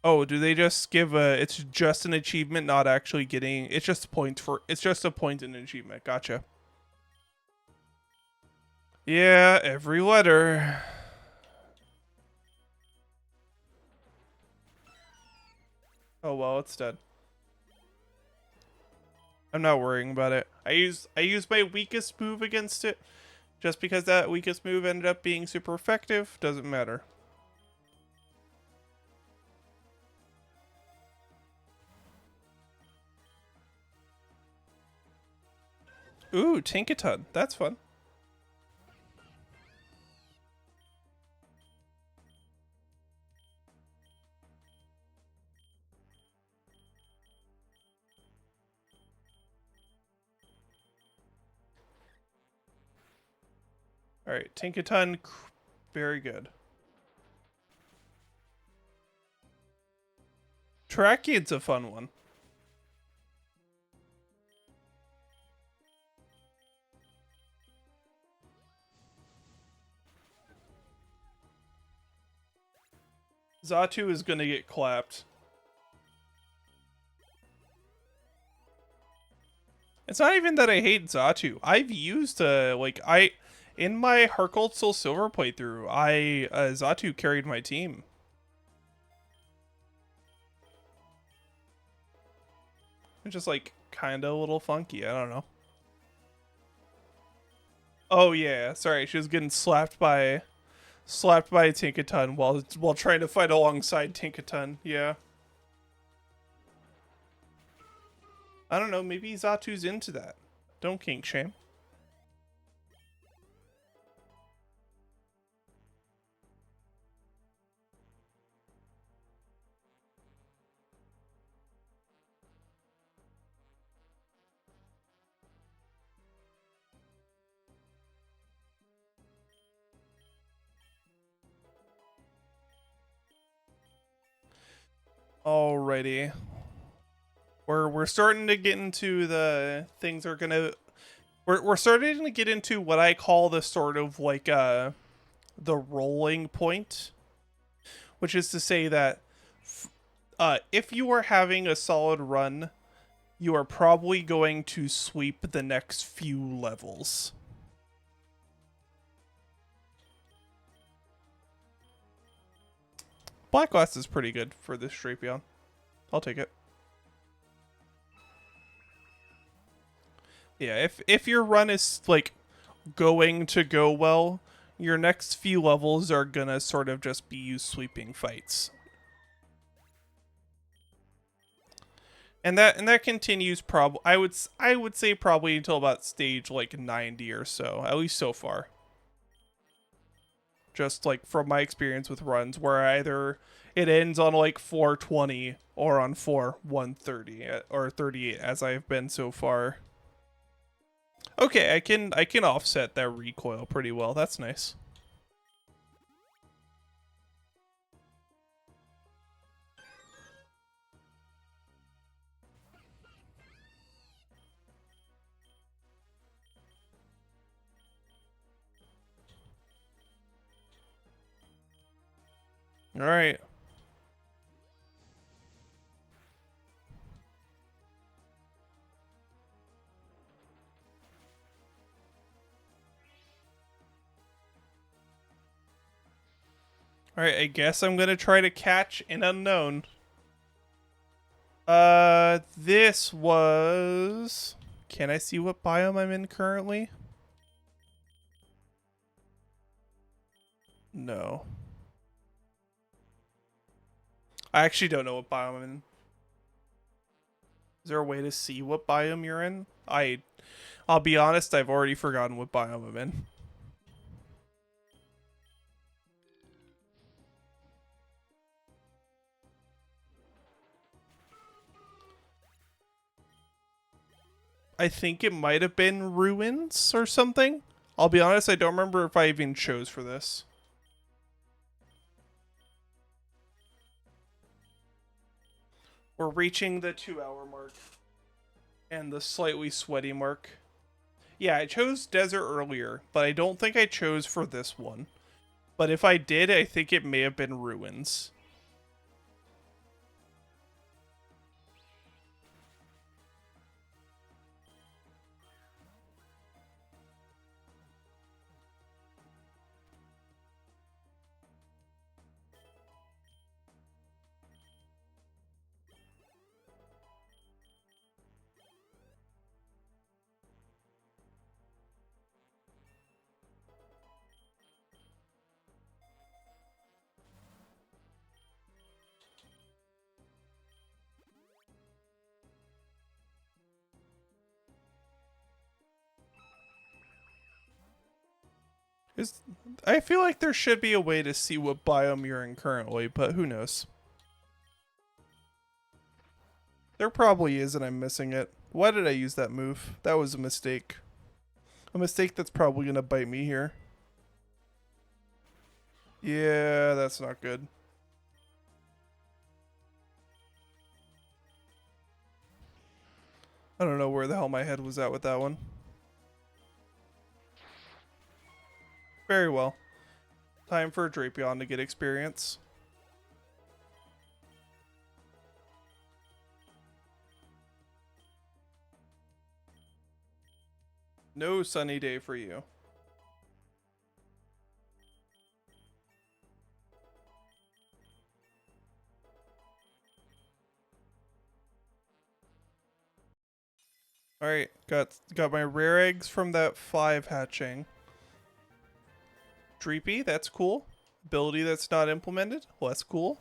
Oh, do they just give a? It's just an achievement, not actually getting. It's just points for. It's just a point in an achievement. Gotcha. Yeah, every letter. Oh well, it's dead. I'm not worrying about it. I use my weakest move against it. Just because that weakest move ended up being super effective, doesn't matter. Ooh, Tinkaton. That's fun. Alright, Tinkaton, very good. Terrakiid's a fun one. Xatu is gonna get clapped. It's not even that I hate Xatu. I've used in my Heart Gold Soul Silver playthrough, Xatu carried my team. It's just like kinda a little funky, I don't know. Oh yeah, sorry, she was getting slapped by Tinkaton while trying to fight alongside Tinkaton, yeah. I don't know, maybe Zatu's into that. Don't kink shame. Alrighty. We're starting to get into the things are gonna we're starting to get into what I call the sort of like the rolling point, which is to say that if you are having a solid run, you are probably going to sweep the next few levels. Black Glass is pretty good for this Drapion. I'll take it. Yeah, if your run is like going to go well, your next few levels are gonna sort of just be you sweeping fights. And that continues I would say probably until about stage like 90 or so, at least so far. Just like from my experience with runs where either it ends on like 420 or on 130 or 38 as I've been so far. Okay, I can offset that recoil pretty well. That's nice. All right. Alright, I guess I'm gonna try to catch an unknown. This was... Can I see what biome I'm in currently? No. I actually don't know what biome I'm in. Is there a way to see what biome you're in? I'll be honest, I've already forgotten what biome I'm in. I think it might have been ruins or something. I'll be honest, I don't remember if I even chose for this. We're reaching the 2-hour mark. And the slightly sweaty mark. Yeah, I chose desert earlier, but I don't think I chose for this one. But if I did, I think it may have been ruins. I feel like there should be a way to see what biome you're in currently, but who knows? There probably is, and I'm missing it. Why did I use that move? That was a mistake. A mistake that's probably gonna bite me here. Yeah, that's not good. I don't know where the hell my head was at with that one. Very well. Time for Drapion to get experience. No sunny day for you. Alright, got my rare eggs from that 5 hatching. Dreepy, that's cool. Ability that's not implemented, less cool.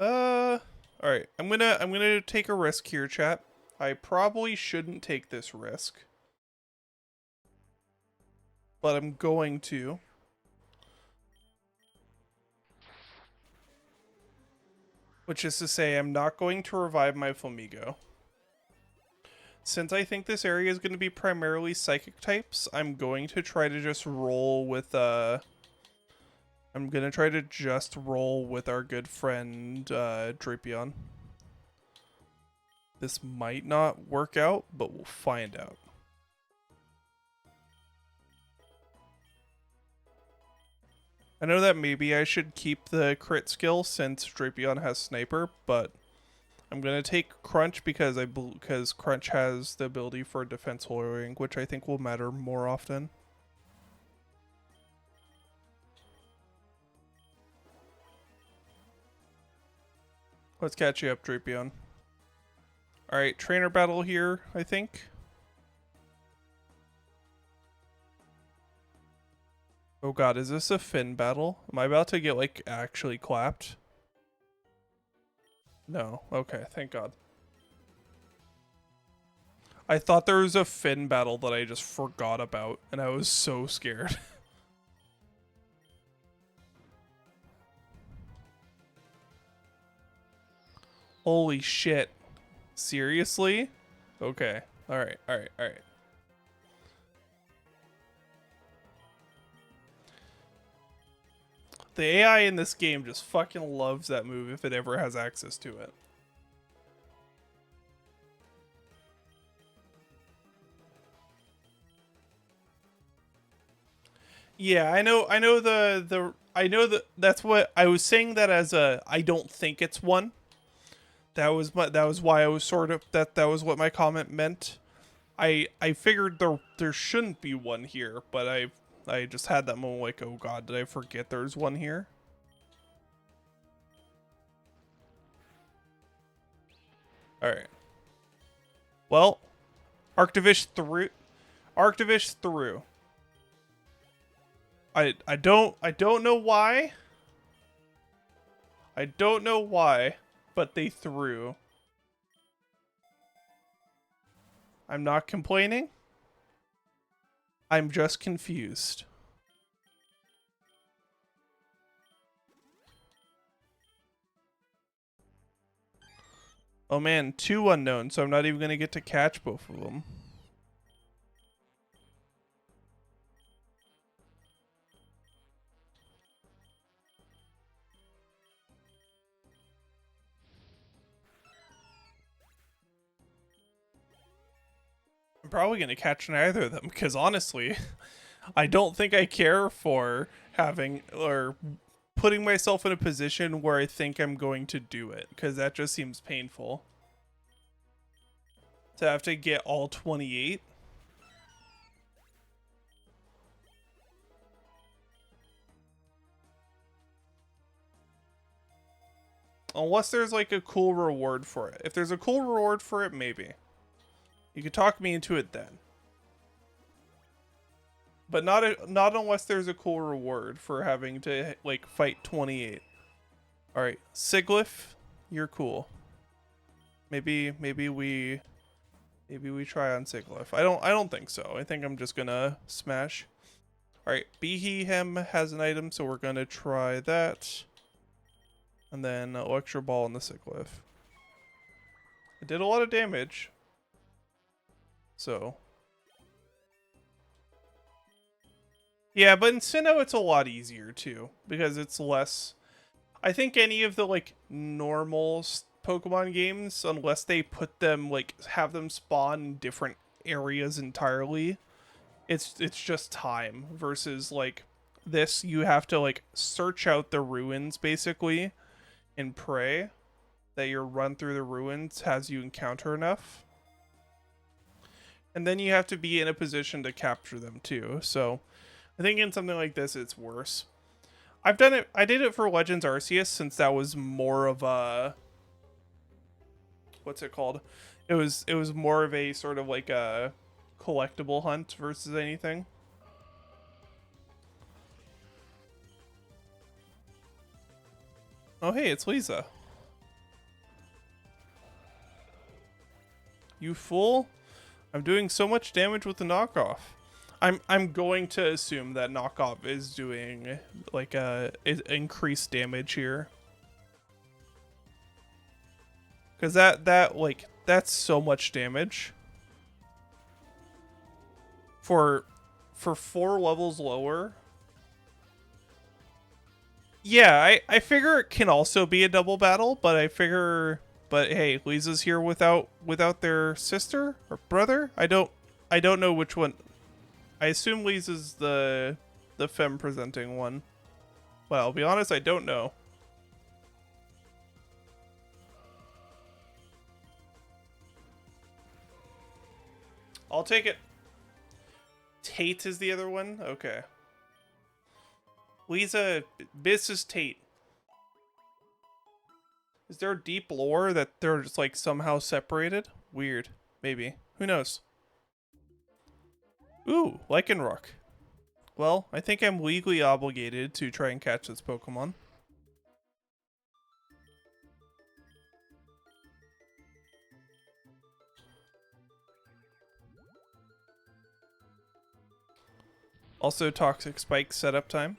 Alright, I'm gonna take a risk here, chat. I probably shouldn't take this risk. But I'm going to. Which is to say, I'm not going to revive my Flamigo. Since I think this area is going to be primarily psychic types, I'm going to try to just roll with, I'm going to try to just roll with our good friend, Drapion. This might not work out, but we'll find out. I know that maybe I should keep the crit skill since Drapion has Sniper, but I'm gonna take Crunch because Crunch has the ability for defense holding, which I think will matter more often. Let's catch you up, Drapion. Alright, trainer battle here, I think. Oh god, is this a Finn battle? Am I about to get, like, actually clapped? No. Okay, thank god. I thought there was a Finn battle that I just forgot about, and I was so scared. Holy shit. Seriously? Okay. Alright, alright, alright. The AI in this game just fucking loves that move if it ever has access to it. Yeah, I know that's what I was saying, that as a I don't think it's one. That was why I was sort of that was what my comment meant. I figured there shouldn't be one here, but I just had that moment like, oh god, did I forget there's one here? Alright. Well, Arctivish through. Arctivish through. I don't know why. I don't know why, but they threw. I'm not complaining. I'm just confused. Oh man, 2 unknowns, so I'm not even going to get to catch both of them. I'm probably going to catch neither of them, because honestly, I don't think I care for having or putting myself in a position where I think I'm going to do it, because that just seems painful. To have to get all 28. Unless there's like a cool reward for it. If there's a cool reward for it, maybe. You could talk me into it then. But not unless there's a cool reward for having to like fight 28. All right, Siglif, you're cool. Maybe we Maybe we try on Sigilyph. I don't think so. I think I'm just gonna smash. Alright, Behem has an item, so we're gonna try that. And then Electro Ball on the Sigilyph. It did a lot of damage. So. Yeah, but in Sinnoh it's a lot easier too. Because it's less... I think any of the like normal Pokemon games, unless they put them like have them spawn in different areas entirely, it's just time. Versus like this, you have to like search out the ruins basically and pray that your run through the ruins has you encounter enough. And then you have to be in a position to capture them too. So I think in something like this, it's worse. I've done it. I did it for Legends Arceus since that was more of a... What's it called? It was more of a sort of like a collectible hunt versus anything. Oh hey, it's Lisa. You fool! I'm doing so much damage with the knockoff. I'm going to assume that knockoff is doing like increased damage here. Cause that's so much damage. For 4 levels lower. Yeah, I figure it can also be a double battle, but but hey, Lisa's here without their sister or brother? I don't know which one. I assume Lisa's the femme presenting one. Well, I'll be honest, I don't know. I'll take it. Tate is the other one? Okay. Lisa, Mrs. Tate. Is there a deep lore that they're just like somehow separated? Weird. Maybe. Who knows? Ooh, Lycanroc. Well, I think I'm legally obligated to try and catch this Pokemon. Also, Toxic Spike setup time.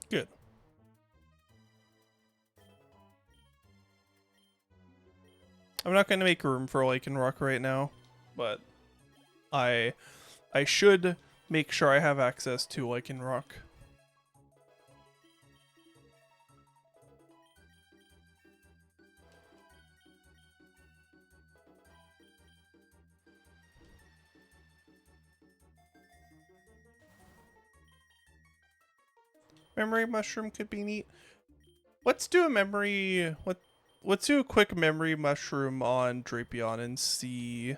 Good. I'm not going to make room for Lycanroc right now, but I should make sure I have access to Lycanroc. Memory mushroom could be neat. Let's do a memory. Let's do a quick memory mushroom on Drapion and see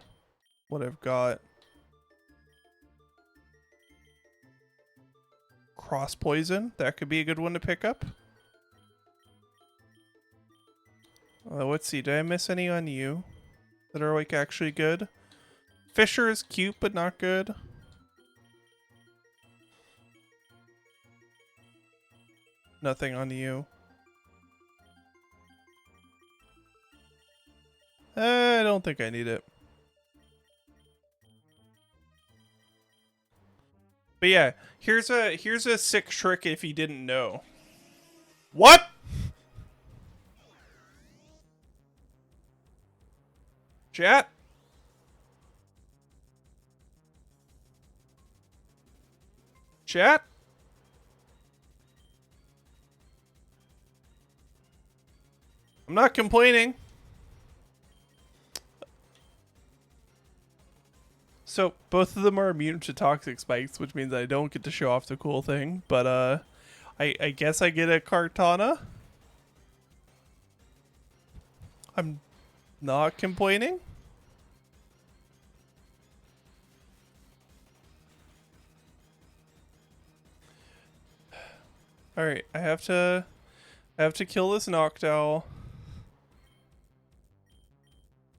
what I've got. Cross poison. That could be a good one to pick up. Let's see. Did I miss any on you that are like actually good? Fisher is cute but not good. Nothing on you. I don't think I need it. But yeah, here's a sick trick if you didn't know. What? Chat? Chat? I'm not complaining. So, both of them are immune to toxic spikes, which means I don't get to show off the cool thing. But, I guess I get a Kartana. I'm not complaining. Alright, I have to kill this Noctowl.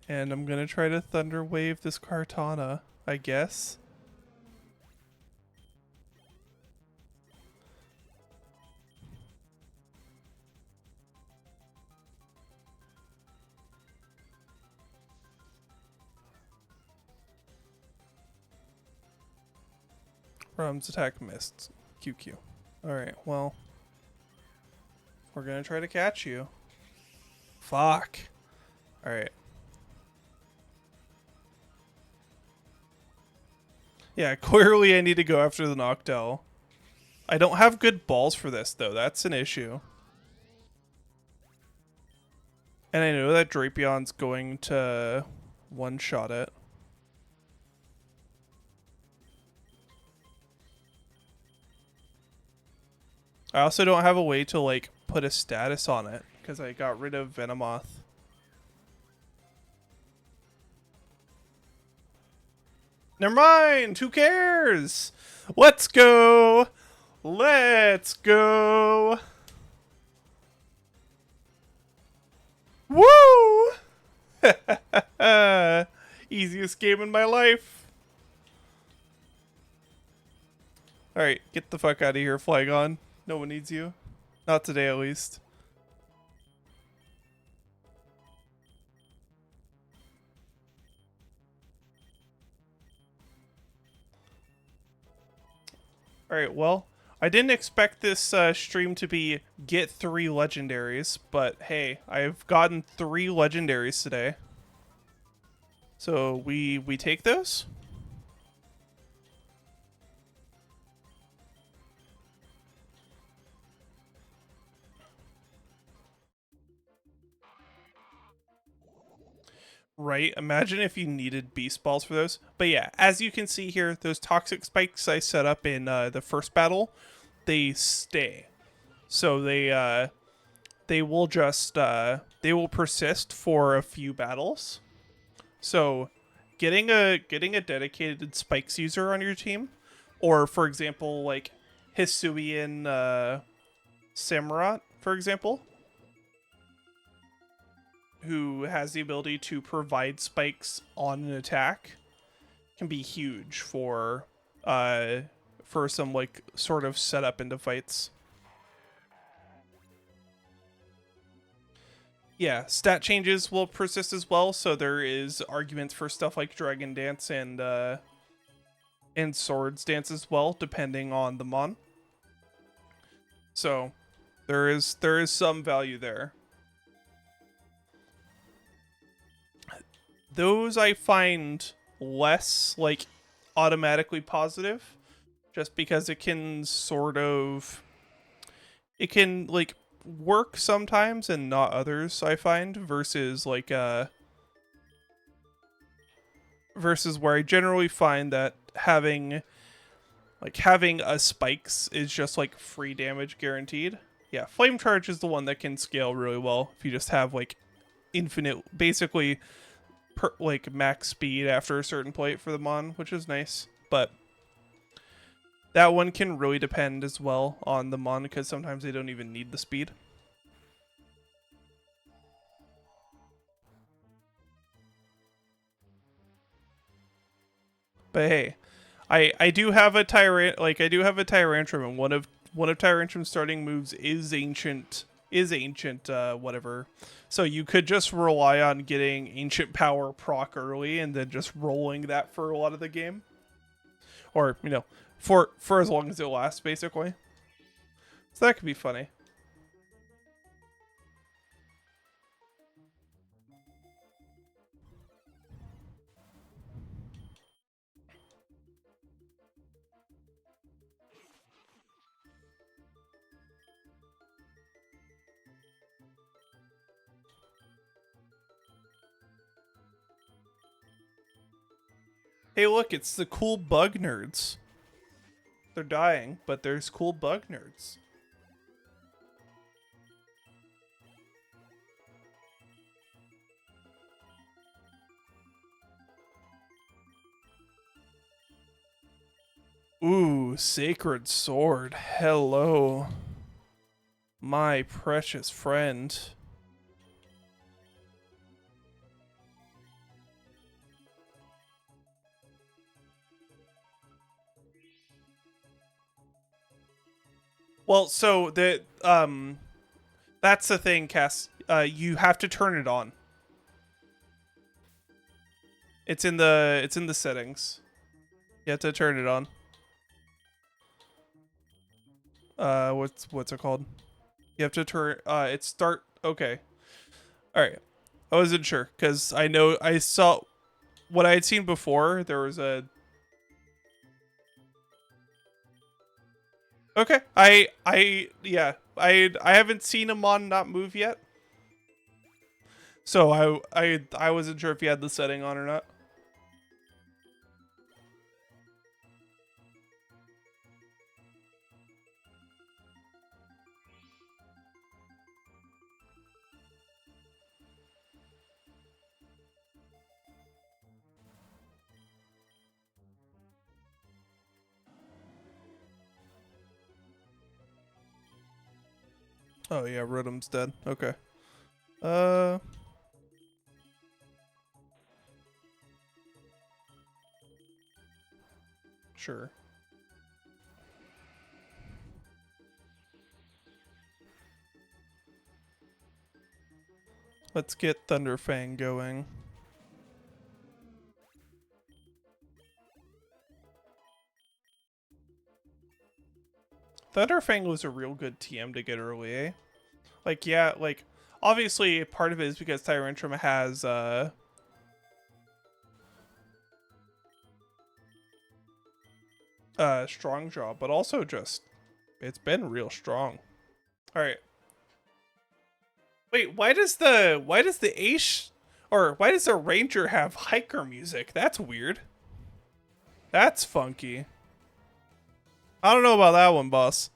And I'm gonna try to Thunder Wave this Kartana, I guess. Rum's attack missed. QQ. Alright, well. We're gonna try to catch you. Fuck. Alright. Yeah, clearly I need to go after the Noctowl. I don't have good balls for this, though. That's an issue. And I know that Drapion's going to one-shot it. I also don't have a way to, like, put a status on it, because I got rid of Venomoth. Never mind! Who cares? Let's go! Let's go! Woo! Easiest game in my life. Alright, get the fuck out of here, Flygon. No one needs you. Not today, at least. Alright, well, I didn't expect this stream to be get 3 legendaries, but hey, I've gotten 3 legendaries today. So we take those? Right, imagine if you needed beast balls for those. But yeah, as you can see here, those toxic spikes I set up in the first battle, they stay. So they will just they will persist for a few battles. So getting a dedicated spikes user on your team, or for example like Hisuian Samurott, for example, who has the ability to provide spikes on an attack, can be huge for some like sort of setup into fights. Yeah, stat changes will persist as well, so there is arguments for stuff like Dragon Dance and Swords Dance as well, depending on the mon. So there is some value there. Those I find less like automatically positive, just because it can sort of like work sometimes and not others, I find, versus like versus where I generally find that having a spikes is just like free damage guaranteed. Yeah, Flame Charge is the one that can scale really well if you just have like infinite, basically like max speed after a certain point for the mon, which is nice. But that one can really depend as well on the mon, because sometimes they don't even need the speed. But hey, I do have a Tyrantrum, and one of Tyrantrum's starting moves is ancient whatever. So you could just rely on getting ancient power proc early and then just rolling that for a lot of the game. Or, you know, for as long as it lasts, basically. So that could be funny. Hey, look, it's the cool bug nerds. They're dying, but there's cool bug nerds. Ooh, Sacred Sword. Hello. My precious friend. Well, so that's the thing, Cass. You have to turn it on. It's in the settings. You have to turn it on. What's it called? You have to turn it start okay. All right. I wasn't sure cuz I know I saw what I had seen before. There was a Okay. I haven't seen a mon not move yet. So I wasn't sure if you had the setting on or not. Oh yeah, Rotom's dead. Okay. Uh sure. Let's get Thunderfang going. Thunderfang was a real good TM to get early, eh? Like, yeah, like, obviously part of it is because Tyrantrum has, strong jaw, but also just, it's been real strong. Alright. Wait, why does the Ace, or why does the Ranger have hiker music? That's weird. That's funky. I don't know about that one, boss.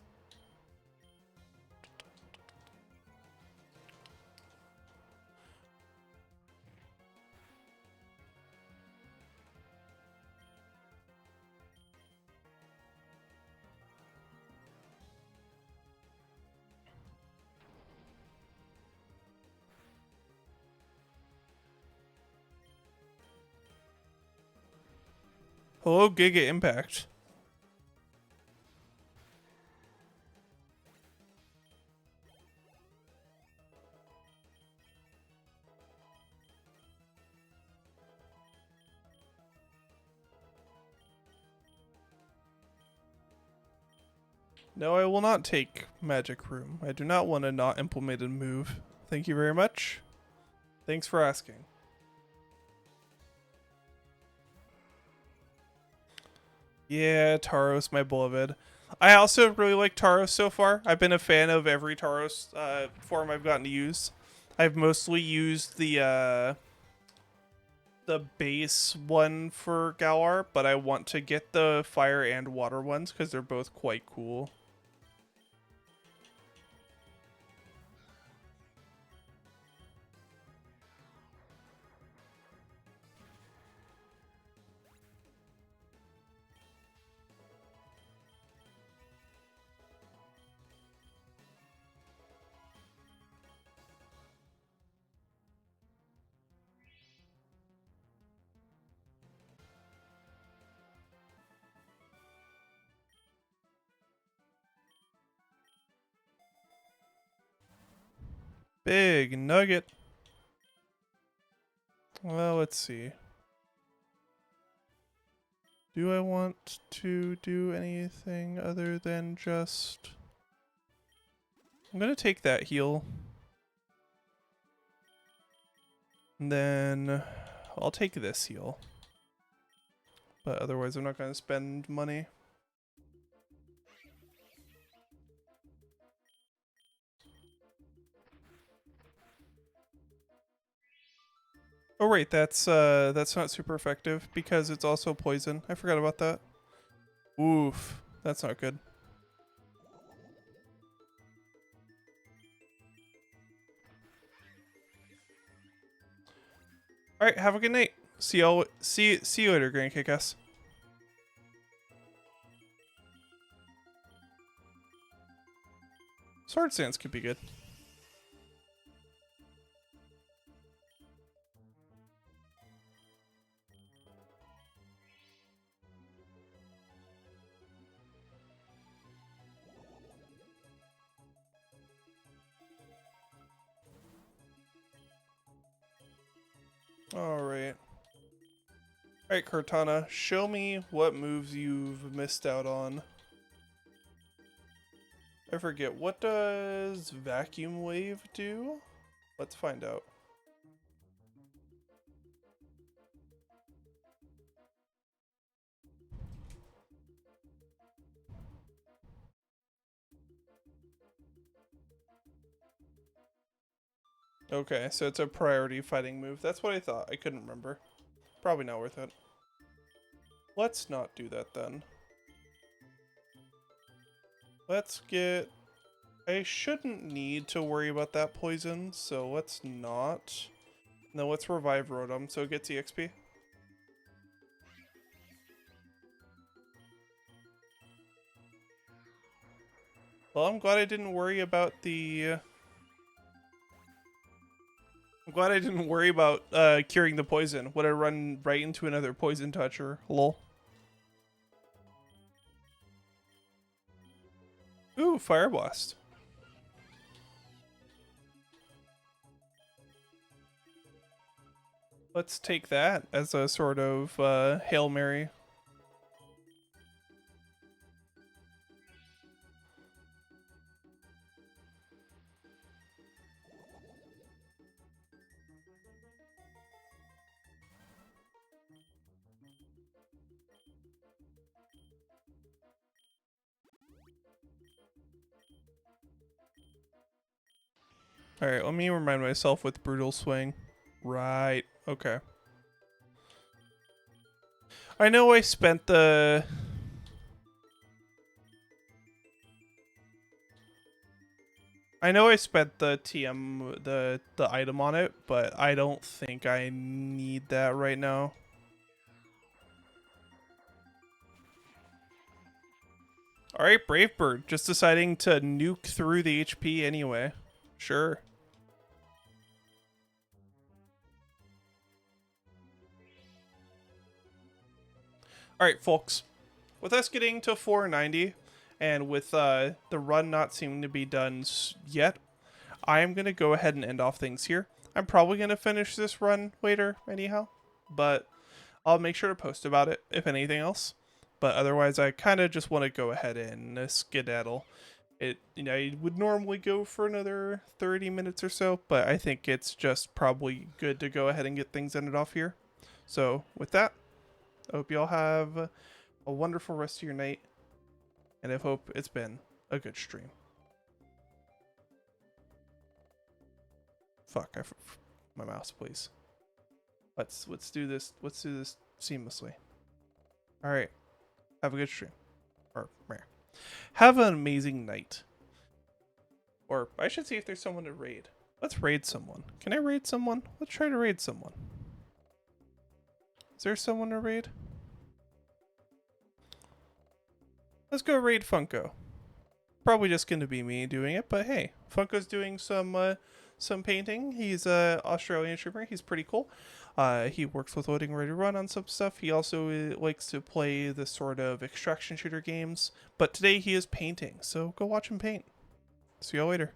Hello, Giga Impact. No, I will not take Magic Room. I do not want a not implemented move. Thank you very much. Thanks for asking. Yeah, Tauros, my beloved. I also really like Tauros so far. I've been a fan of every Tauros form I've gotten to use. I've mostly used the base one for Galar, but I want to get the fire and water ones because they're both quite cool. Big nugget. Well, let's see. Do I want to do anything other than just... I'm going to take that heal. And then I'll take this heal. But otherwise I'm not going to spend money. Oh right, that's not super effective because it's also poison. I forgot about that. Oof, that's not good. All right, have a good night. See you later, Grand Kick-Ass. Sword Stance could be good. Alright. Alright, Cortana, show me what moves you've missed out on. I forget, what does Vacuum Wave do? Let's find out. Okay, so it's a priority fighting move. That's what I thought. I couldn't remember. Probably not worth it. Let's not do that then. Let's get... I shouldn't need to worry about that poison, so let's not. No, let's revive Rotom so it gets EXP. Well, I'm glad I didn't worry about the... I'm glad I didn't worry about curing the poison. Would I run right into another poison toucher? Lol. Ooh, Fire Blast. Let's take that as a sort of Hail Mary. Alright, let me remind myself with Brutal Swing. Right, okay. I know I spent the... TM, the item on it, but I don't think I need that right now. Alright, Brave Bird, just deciding to nuke through the HP anyway. Sure. Alright, folks. With us getting to 490, and with the run not seeming to be done yet, I am going to go ahead and end off things here. I'm probably going to finish this run later anyhow, but I'll make sure to post about it if anything else. But otherwise, I kind of just want to go ahead and skedaddle. I would normally go for another 30 minutes or so, but I think it's just probably good to go ahead and get things ended off here. So with that, I hope you all have a wonderful rest of your night, and I hope it's been a good stream. Fuck, my mouse, please. Let's do this. Let's do this seamlessly. All right, have a good stream, or have an amazing night. Or I should see if there's someone to raid. Let's raid someone. Can I raid someone? Let's try to raid someone. Is there someone to raid? Let's go raid Funko. Probably just going to be me doing it, but hey, Funko's doing some painting. He's a Australian streamer. He's pretty cool. He works with Loading Ready Run on some stuff. He also likes to play the sort of extraction shooter games. But today he is painting, so go watch him paint. See y'all later.